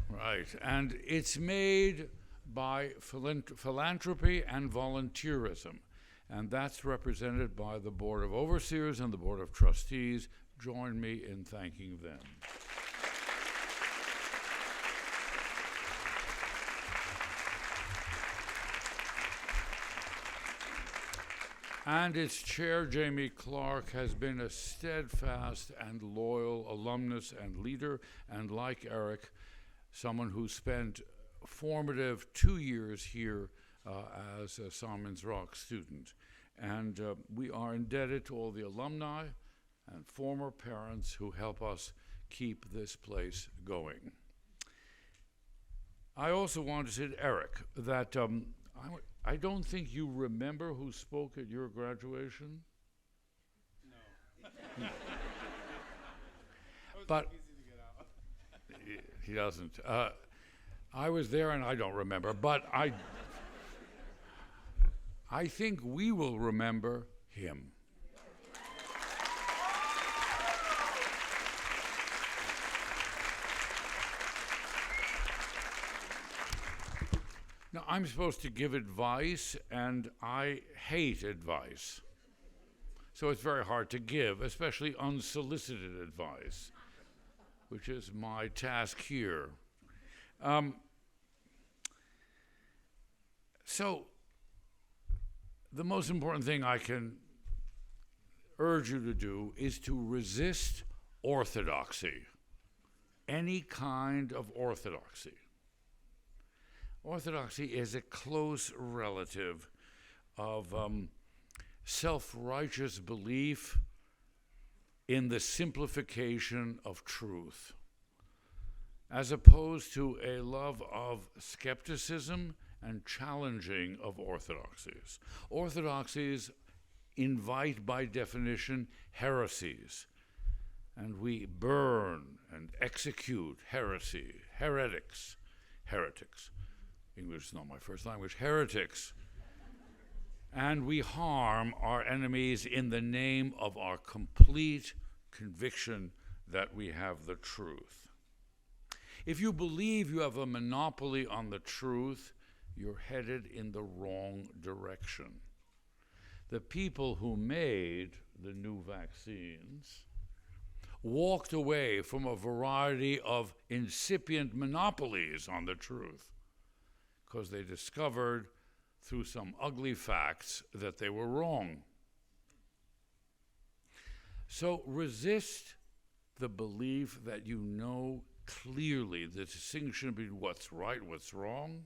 Right, and it's made by philanthropy and volunteerism. And that's represented by the Board of Overseers and the Board of Trustees. Join me in thanking them. And its chair, Jamie Clark, has been a steadfast and loyal alumnus and leader, and like Eric, someone who spent formative 2 years here as a Salmons Rock student. And we are indebted to all the alumni and former parents who help us keep this place going. I also want to say to Eric that I don't think you remember who spoke at your graduation. No. But he doesn't. I was there and I don't remember, but I think we will remember him. Now, I'm supposed to give advice, and I hate advice. So it's very hard to give, especially unsolicited advice, which is my task here. So the most important thing I can urge you to do is to resist orthodoxy, any kind of orthodoxy. Orthodoxy is a close relative of self-righteous belief in the simplification of truth, as opposed to a love of skepticism and challenging of orthodoxies. Orthodoxies invite, by definition, heresies, and we burn and execute heretics. English is not my first language, heretics. And we harm our enemies in the name of our complete conviction that we have the truth. If you believe you have a monopoly on the truth, you're headed in the wrong direction. The people who made the new vaccines walked away from a variety of incipient monopolies on the truth because they discovered through some ugly facts that they were wrong. So resist the belief that you know clearly the distinction between what's right, what's wrong,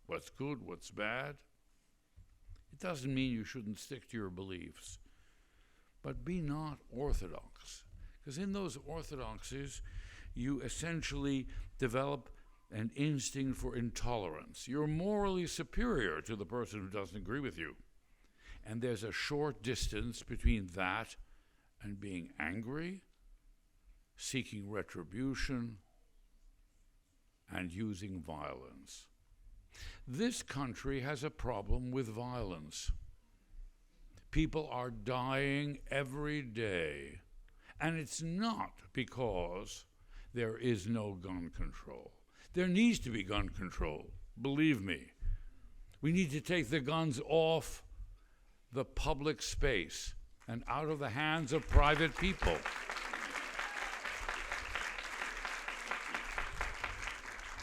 what's good, what's bad. It doesn't mean you shouldn't stick to your beliefs, but be not orthodox. Because in those orthodoxies, you essentially develop an instinct for intolerance. You're morally superior to the person who doesn't agree with you. And there's a short distance between that and being angry, seeking retribution, and using violence. This country has a problem with violence. People are dying every day, and it's not because there is no gun control. There needs to be gun control, believe me. We need to take the guns off the public space and out of the hands of private people.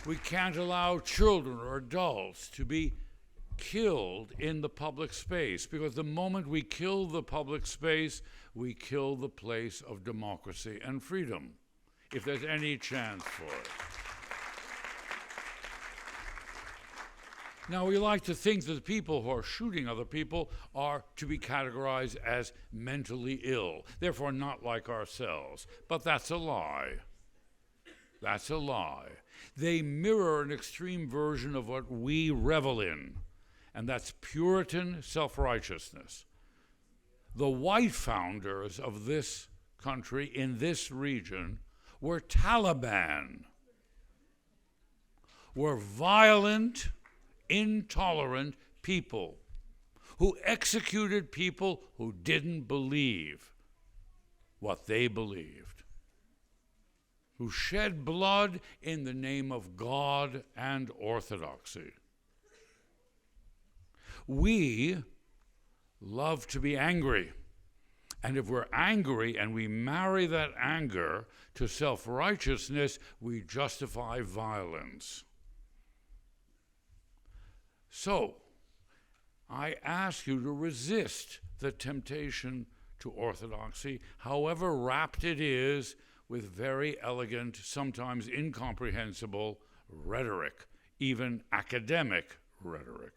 We can't allow children or adults to be killed in the public space, because the moment we kill the public space, we kill the place of democracy and freedom, if there's any chance for it. Now, we like to think that the people who are shooting other people are to be categorized as mentally ill, therefore not like ourselves. But that's a lie. That's a lie. They mirror an extreme version of what we revel in, and that's Puritan self-righteousness. The white founders of this country in this region were Taliban, were violent, intolerant people who executed people who didn't believe what they believed, who shed blood in the name of God and orthodoxy. We love to be angry. And if we're angry and we marry that anger to self-righteousness, we justify violence. So, I ask you to resist the temptation to orthodoxy, however wrapped it is with very elegant, sometimes incomprehensible rhetoric, even academic rhetoric.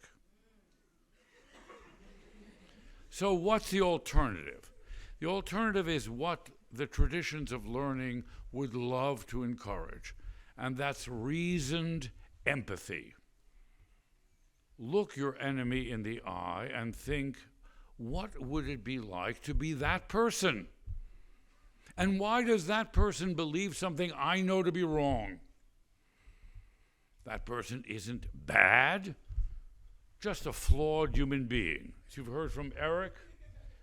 So what's the alternative? The alternative is what the traditions of learning would love to encourage, and that's reasoned empathy. Look your enemy in the eye and think, what would it be like to be that person? And why does that person believe something I know to be wrong? That person isn't bad, just a flawed human being. As you've heard from Eric,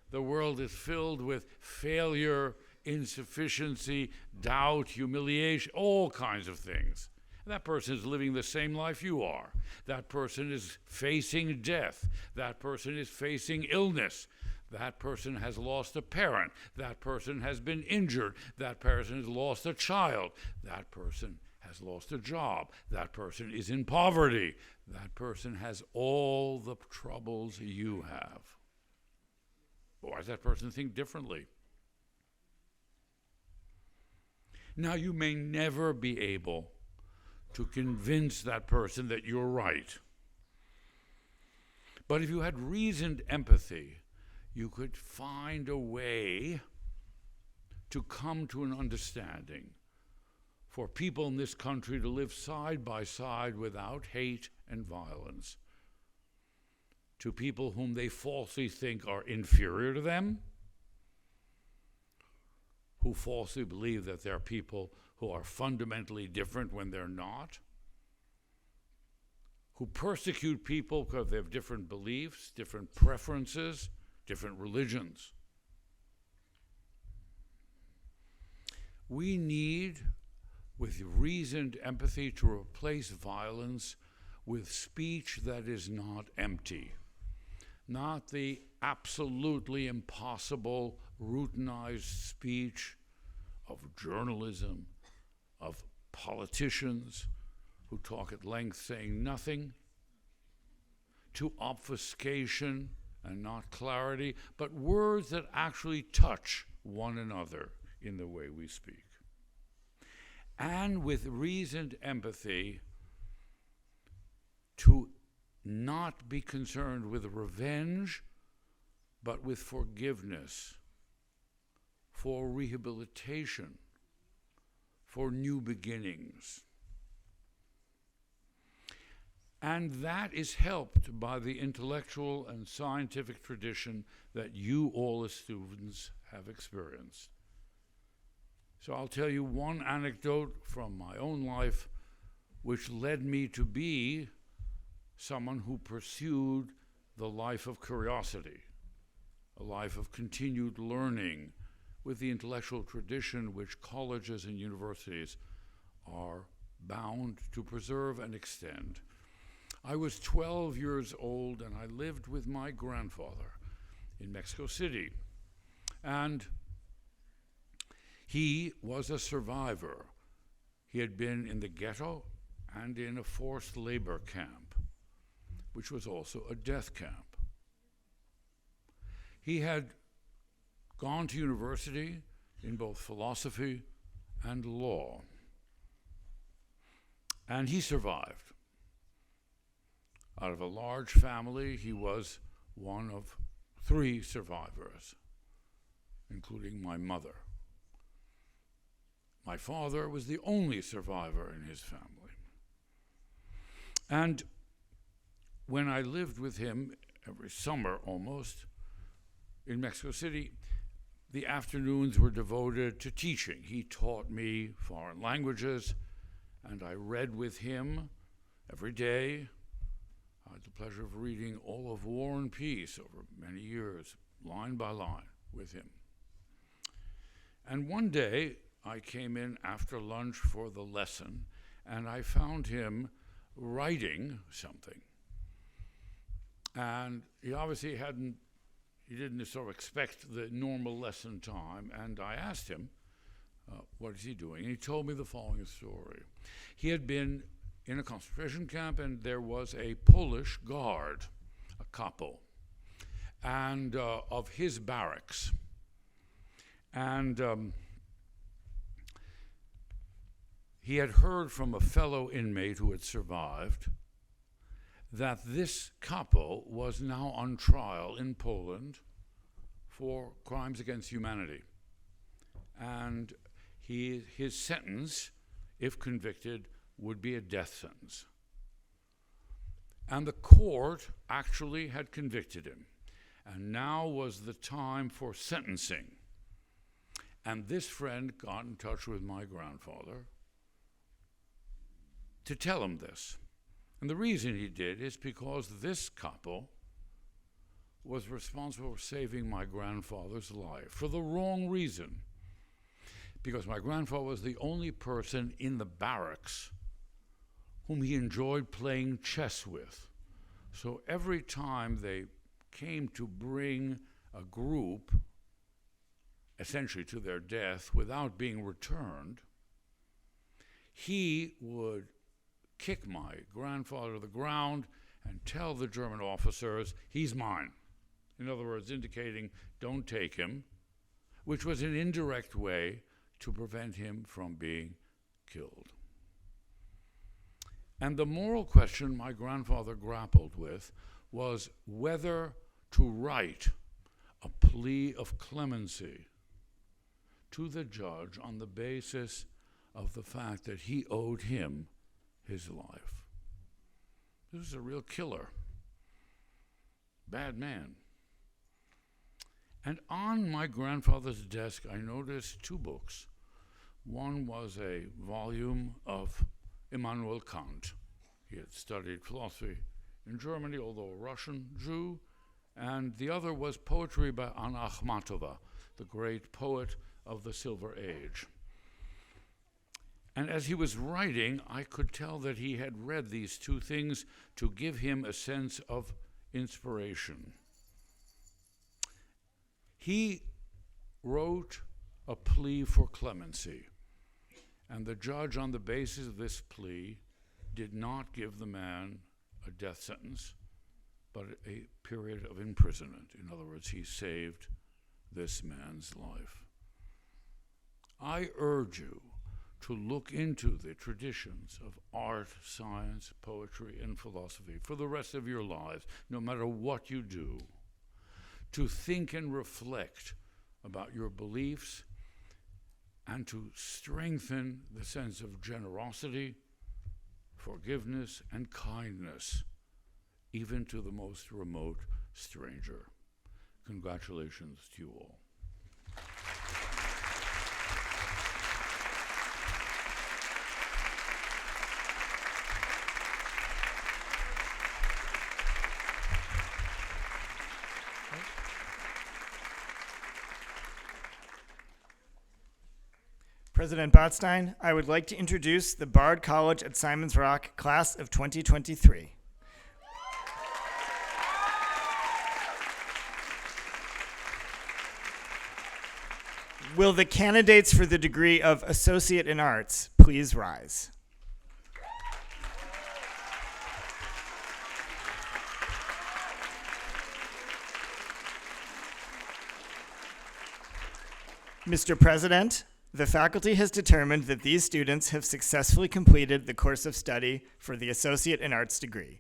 the world is filled with failure, insufficiency, doubt, humiliation, all kinds of things. That person is living the same life you are. That person is facing death. That person is facing illness. That person has lost a parent. That person has been injured. That person has lost a child. That person has lost a job. That person is in poverty. That person has all the troubles you have. Why does that person think differently? Now, you may never be able to convince that person that you're right. But if you had reasoned empathy, you could find a way to come to an understanding for people in this country to live side by side without hate and violence, to people whom they falsely think are inferior to them, who falsely believe that they're people who are fundamentally different when they're not, who persecute people because they have different beliefs, different preferences, different religions. We need, with reasoned empathy, to replace violence with speech that is not empty, not the absolutely impossible, routinized speech of journalism, of politicians who talk at length saying nothing, to obfuscation and not clarity, but words that actually touch one another in the way we speak. And with reasoned empathy, to not be concerned with revenge, but with forgiveness, for rehabilitation, for new beginnings. And that is helped by the intellectual and scientific tradition that you all as students have experienced. So I'll tell you one anecdote from my own life which led me to be someone who pursued the life of curiosity, a life of continued learning with the intellectual tradition which colleges and universities are bound to preserve and extend. I was 12 years old and I lived with my grandfather in Mexico City. And he was a survivor. He had been in the ghetto and in a forced labor camp, which was also a death camp. He had gone to university in both philosophy and law, and he survived. Out of a large family, he was one of 3 survivors, including my mother. My father was the only survivor in his family. And when I lived with him every summer almost in Mexico City, the afternoons were devoted to teaching. He taught me foreign languages, and I read with him every day. I had the pleasure of reading all of War and Peace over many years, line by line, with him. And one day, I came in after lunch for the lesson, and I found him writing something. And he obviously didn't sort of expect the normal lesson time, and I asked him, what is he doing? And he told me the following story. He had been in a concentration camp, and there was a Polish guard, a capo, and of his barracks. And he had heard from a fellow inmate who had survived that this capo was now on trial in Poland for crimes against humanity. And his sentence, if convicted, would be a death sentence. And the court actually had convicted him. And now was the time for sentencing. And this friend got in touch with my grandfather to tell him this. And the reason he did is because this couple was responsible for saving my grandfather's life for the wrong reason. Because my grandfather was the only person in the barracks whom he enjoyed playing chess with. So every time they came to bring a group essentially to their death without being returned, he would kick my grandfather to the ground and tell the German officers, he's mine. In other words, indicating, don't take him, which was an indirect way to prevent him from being killed. And the moral question my grandfather grappled with was whether to write a plea of clemency to the judge on the basis of the fact that he owed him his life. This was a real killer. Bad man. And on my grandfather's desk, I noticed 2 books. One was a volume of Immanuel Kant. He had studied philosophy in Germany, although a Russian Jew. And the other was poetry by Anna Akhmatova, the great poet of the Silver Age. And as he was writing, I could tell that he had read these 2 things to give him a sense of inspiration. He wrote a plea for clemency, and the judge, on the basis of this plea, did not give the man a death sentence, but a period of imprisonment. In other words, he saved this man's life. I urge you to look into the traditions of art, science, poetry, and philosophy for the rest of your lives, no matter what you do, to think and reflect about your beliefs and to strengthen the sense of generosity, forgiveness, and kindness, even to the most remote stranger. Congratulations to you all. President Botstein, I would like to introduce the Bard College at Simon's Rock class of 2023. Will the candidates for the degree of Associate in Arts please rise? Mr. President, the faculty has determined that these students have successfully completed the course of study for the Associate in Arts degree.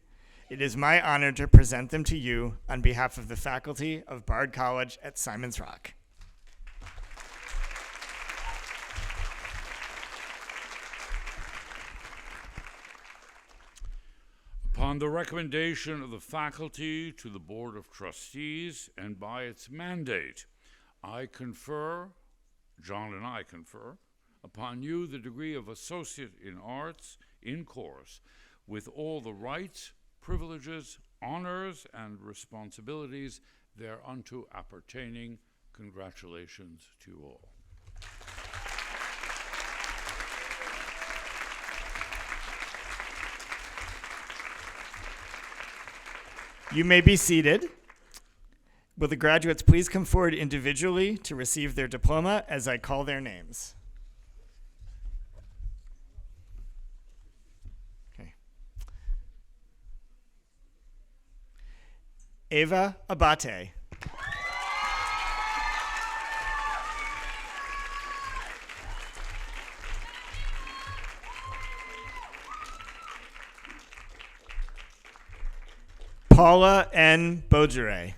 It is my honor to present them to you on behalf of the faculty of Bard College at Simon's Rock. Upon the recommendation of the faculty to the Board of Trustees and by its mandate, John and I confer, upon you the degree of Associate in Arts in course, with all the rights, privileges, honors, and responsibilities thereunto appertaining. Congratulations to you all. You may be seated. Will the graduates please come forward individually to receive their diploma as I call their names? Okay. Ava Abate. Paula N. Bojere.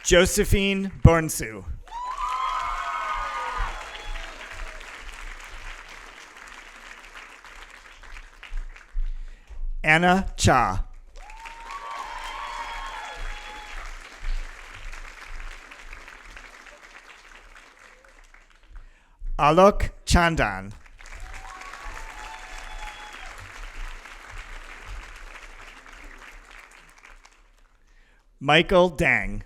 Josephine Bornsu. Anna Cha. Alok Chandan. Michael Dang.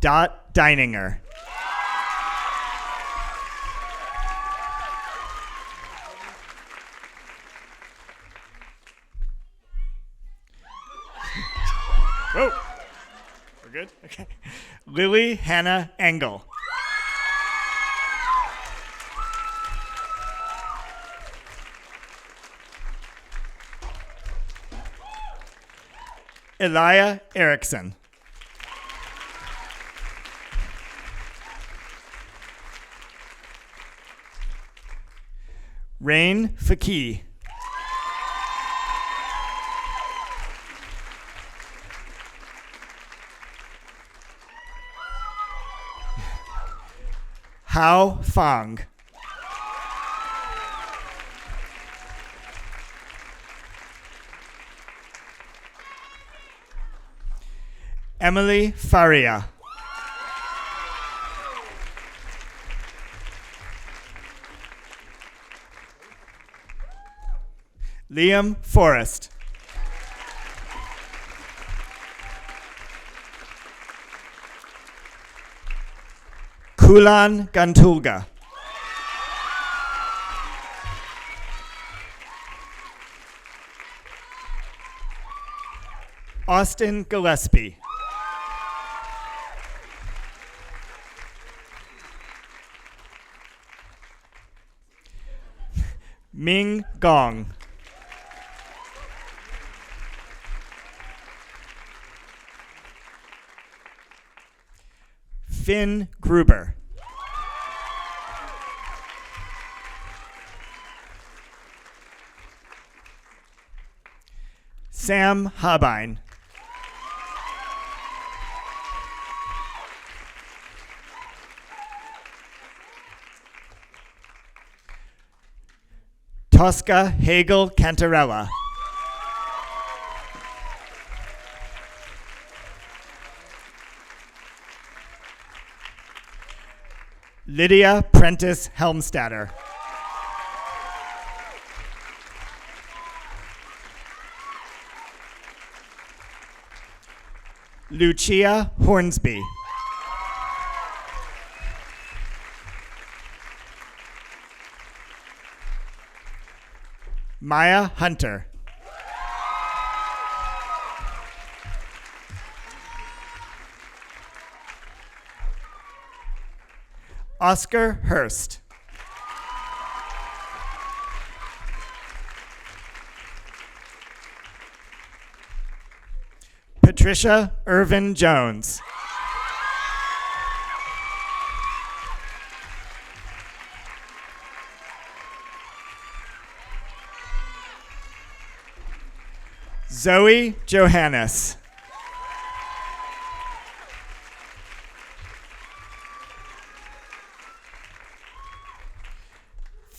Dot Deininger. Whoa. We're good? Okay. Lily Hannah Engel. Elia Erickson. Rain Fakih. Hao Fang. Emily Faria. Liam Forrest. Kulan Gantulga. Austin Gillespie. Ming Gong. Finn Gruber. Sam Habine. Tosca Hagel Cantarella. Lydia Prentice Helmstadter. Lucia Hornsby. Maya Hunter. Oscar Hurst. Patricia Irvin Jones. Zoe Johannes.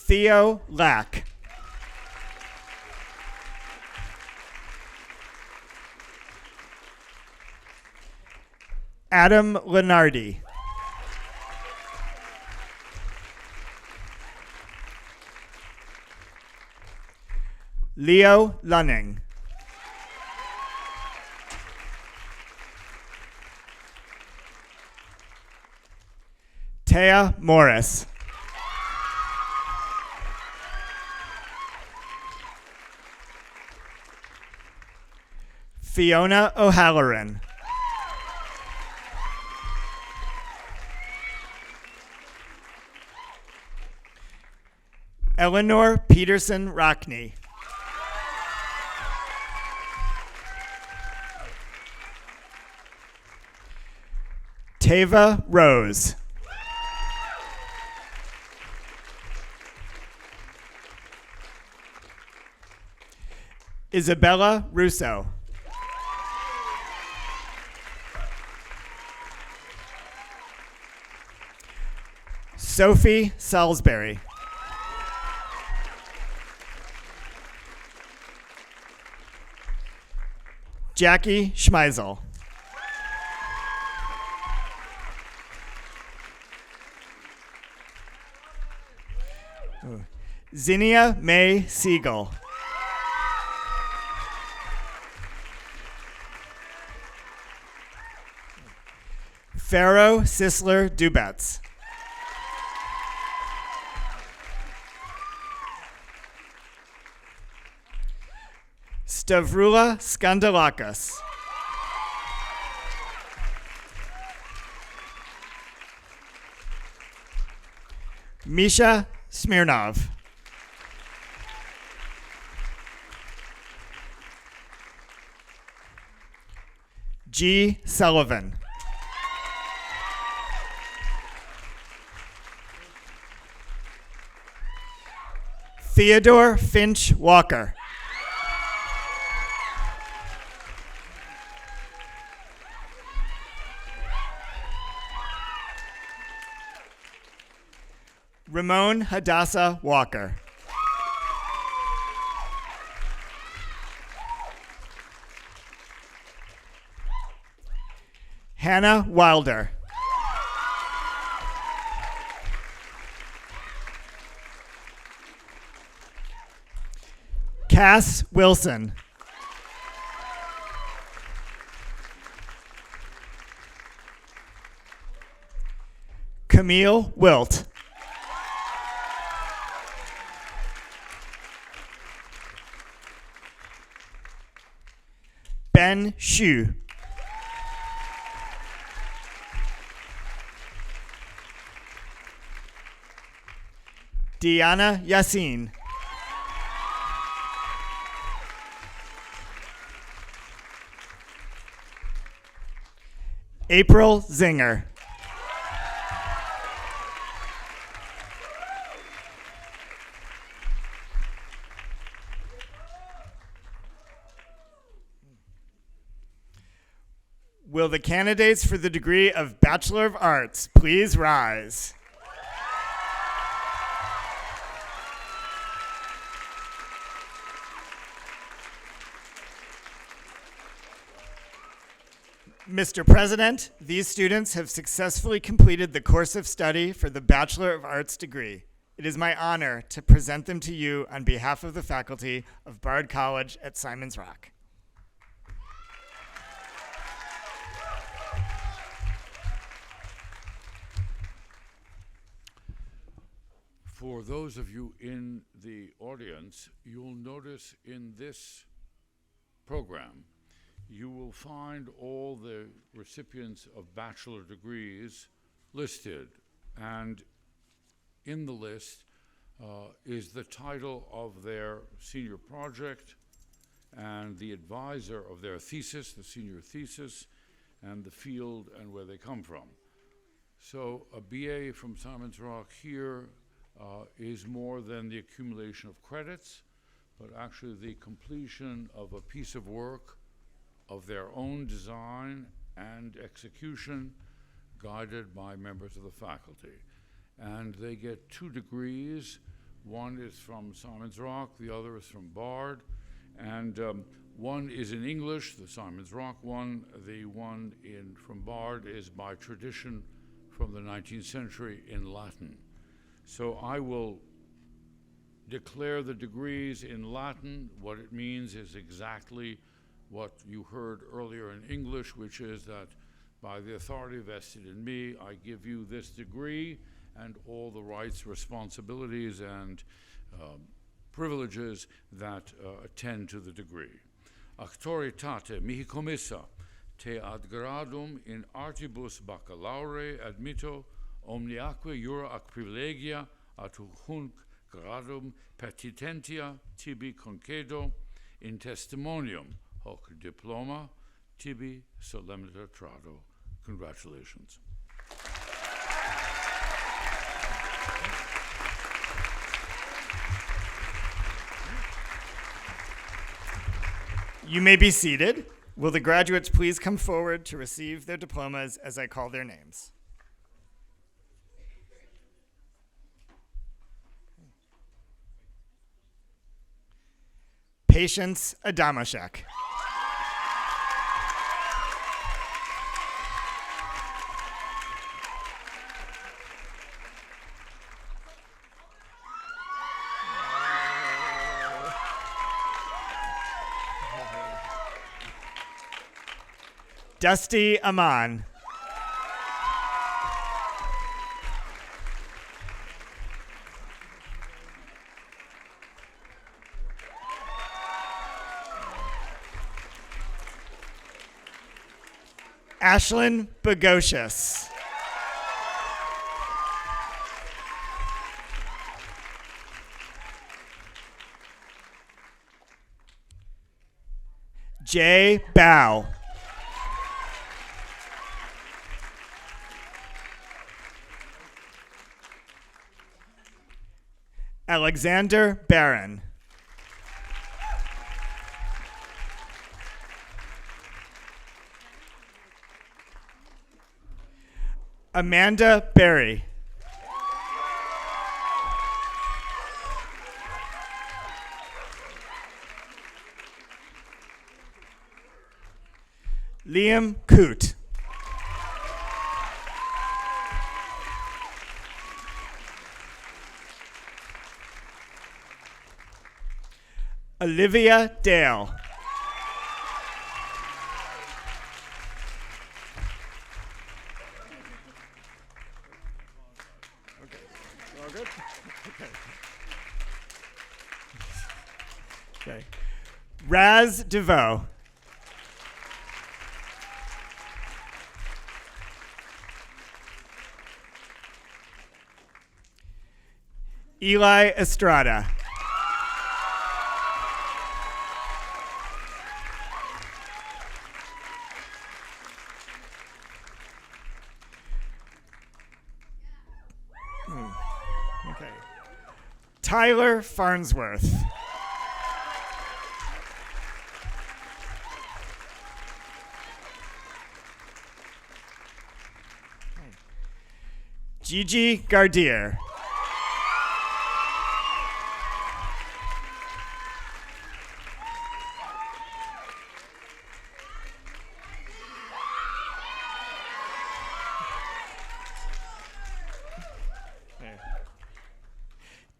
Theo Lack. Adam Lenardi. Leo Lunning. Taya Morris. Fiona O'Halloran. Eleanor Peterson Rockney. Tava Rose. Isabella Russo. Sophie Salisbury. Jackie Schmeisel. Zinnia May Siegel. Pharaoh Sisler Dubetz. Stavrula Skandalakis. Misha Smirnov. G. Sullivan. Theodore Finch Walker. Ramon Hadassah Walker. Hannah Wilder. Cass Wilson. Camille Wilt. Ben Shu. Diana Yassin. April Zinger. Will the candidates for the degree of Bachelor of Arts please rise? Mr. President, these students have successfully completed the course of study for the Bachelor of Arts degree. It is my honor to present them to you on behalf of the faculty of Bard College at Simon's Rock. For those of you in the audience, you'll notice in this program, you will find all the recipients of bachelor degrees listed. And in the list is the title of their senior project and the advisor of their thesis, the senior thesis, and the field and where they come from. So a BA from Simon's Rock here is more than the accumulation of credits, but actually the completion of a piece of work of their own design and execution, guided by members of the faculty. And they get 2 degrees. One is from Simon's Rock, the other is from Bard. And one is in English, the Simon's Rock one. The one from Bard is by tradition from the 19th century in Latin. So I will declare the degrees in Latin. What it means is exactly what you heard earlier in English, which is that by the authority vested in me, I give you this degree and all the rights, responsibilities, and privileges that attend to the degree. Auctoritate mihi commissa te ad gradum in artibus baccalaure admitto omniaque jura ac privilegia ad hunc gradum petitentia tibi concedo in testimonium hoc diploma tibi solemniter trado. Congratulations. You may be seated. Will the graduates please come forward to receive their diplomas as I call their names? Patience Adamashek. Dusty Aman. Ashlyn Bogosius. Jay Bow. Alexander Barron. Amanda Berry. Liam Coote. Olivia Dale. Okay, all good? Okay. Raz DeVoe. Eli Estrada. Okay. Tyler Farnsworth. Gigi Gardier.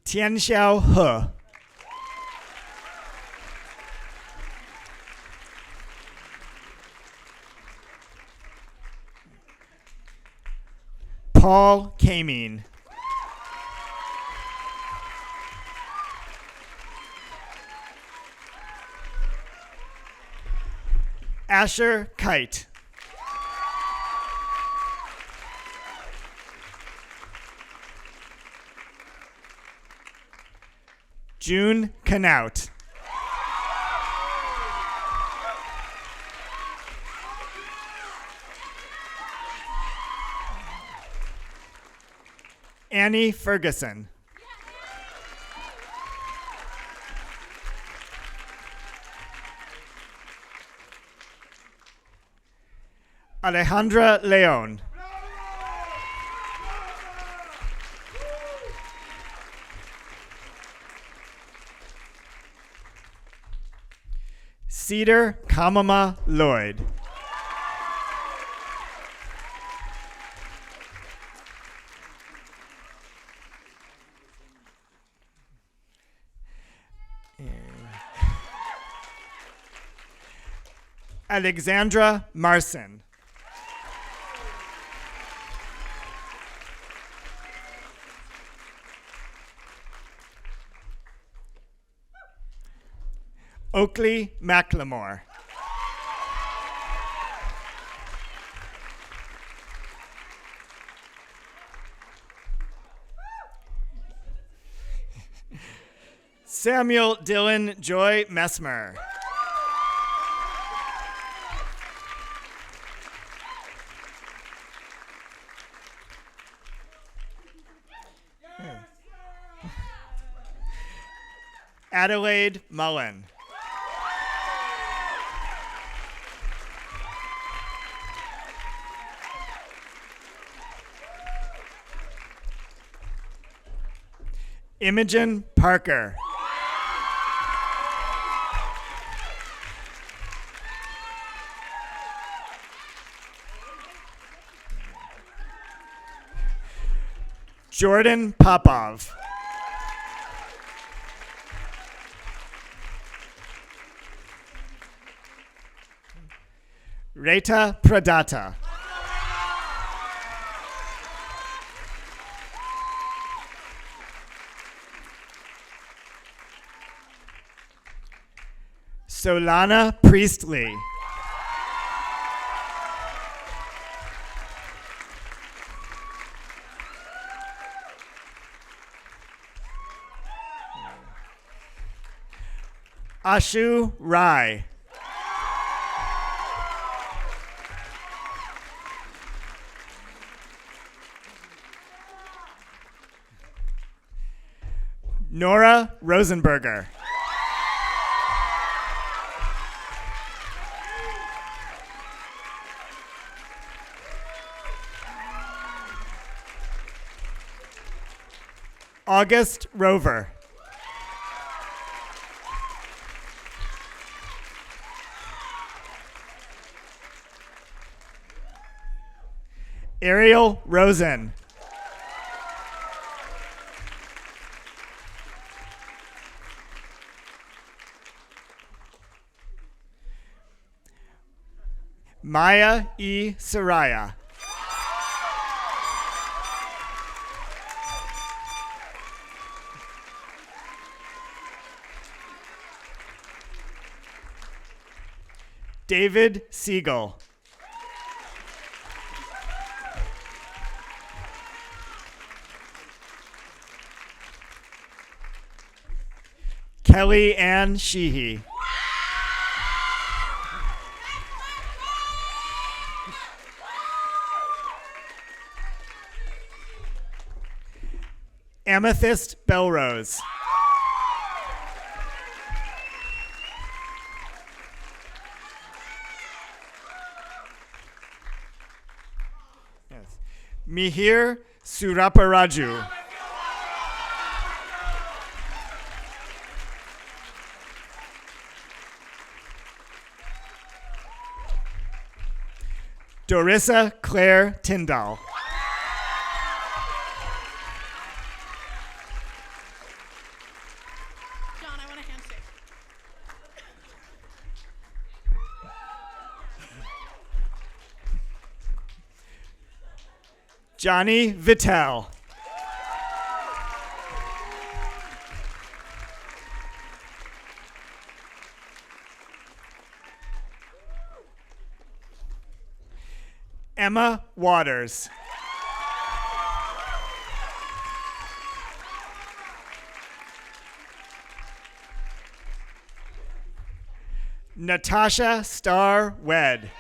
Tianxiao He. Paul Kameen. Asher Kite. June Knaut. Annie Ferguson. Alejandra Leon. Cedar Kamama Lloyd. Alexandra Marson. Oakley McLemore. Samuel Dylan Joy Messmer. Adelaide Mullen. Imogen Parker. Jordan Popov. Reta Pradata. Solana Priestley. Ashu Rai. Nora Rosenberger. August Rover. Ariel Rosen. Maya E. Saraya. David Siegel. Kelly Ann Sheehy. Amethyst Belrose. Yes. Mihir Suraparaju. Dorissa Claire Tyndall. Johnny Vitale. Emma Waters. Natasha Starr Wed.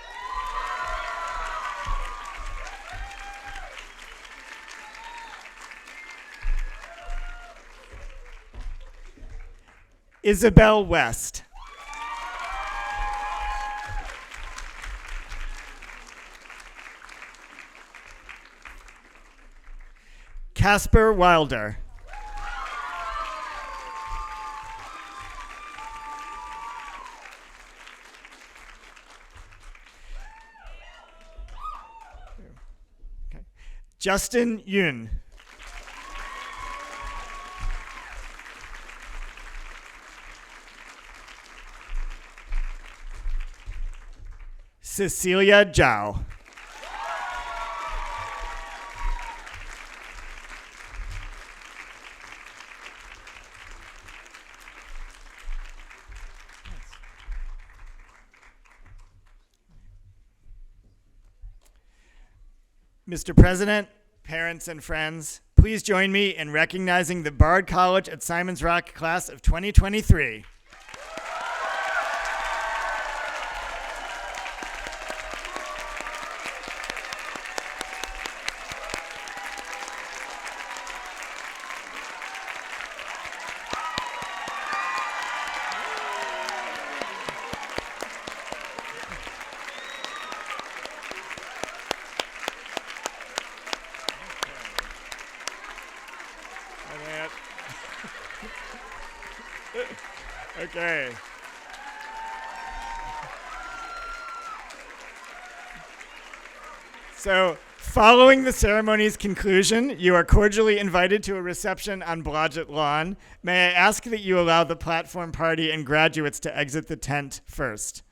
Isabel West. Casper Wilder. Okay. Justin Yun. Cecilia Zhao. Mr. President, parents, and friends, please join me in recognizing the Bard College at Simon's Rock class of 2023. Okay. So, following the ceremony's conclusion, you are cordially invited to a reception on Blodgett Lawn. May I ask that you allow the platform party and graduates to exit the tent first.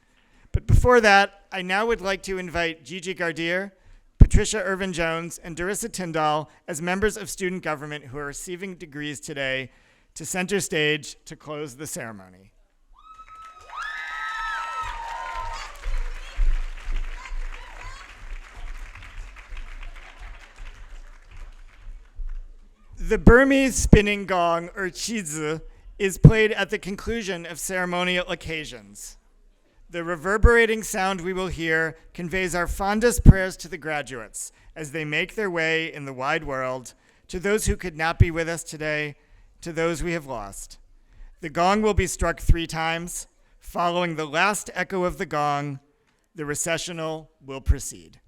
But before that, I now would like to invite Gigi Gardier, Patricia Irvin-Jones, and Darissa Tyndall as members of student government who are receiving degrees today to center stage to close the ceremony. The Burmese spinning gong, or chizi, is played at the conclusion of ceremonial occasions. The reverberating sound we will hear conveys our fondest prayers to the graduates as they make their way in the wide world, to those who could not be with us today, to those we have lost. The gong will be struck 3 times. Following the last echo of the gong, the recessional will proceed.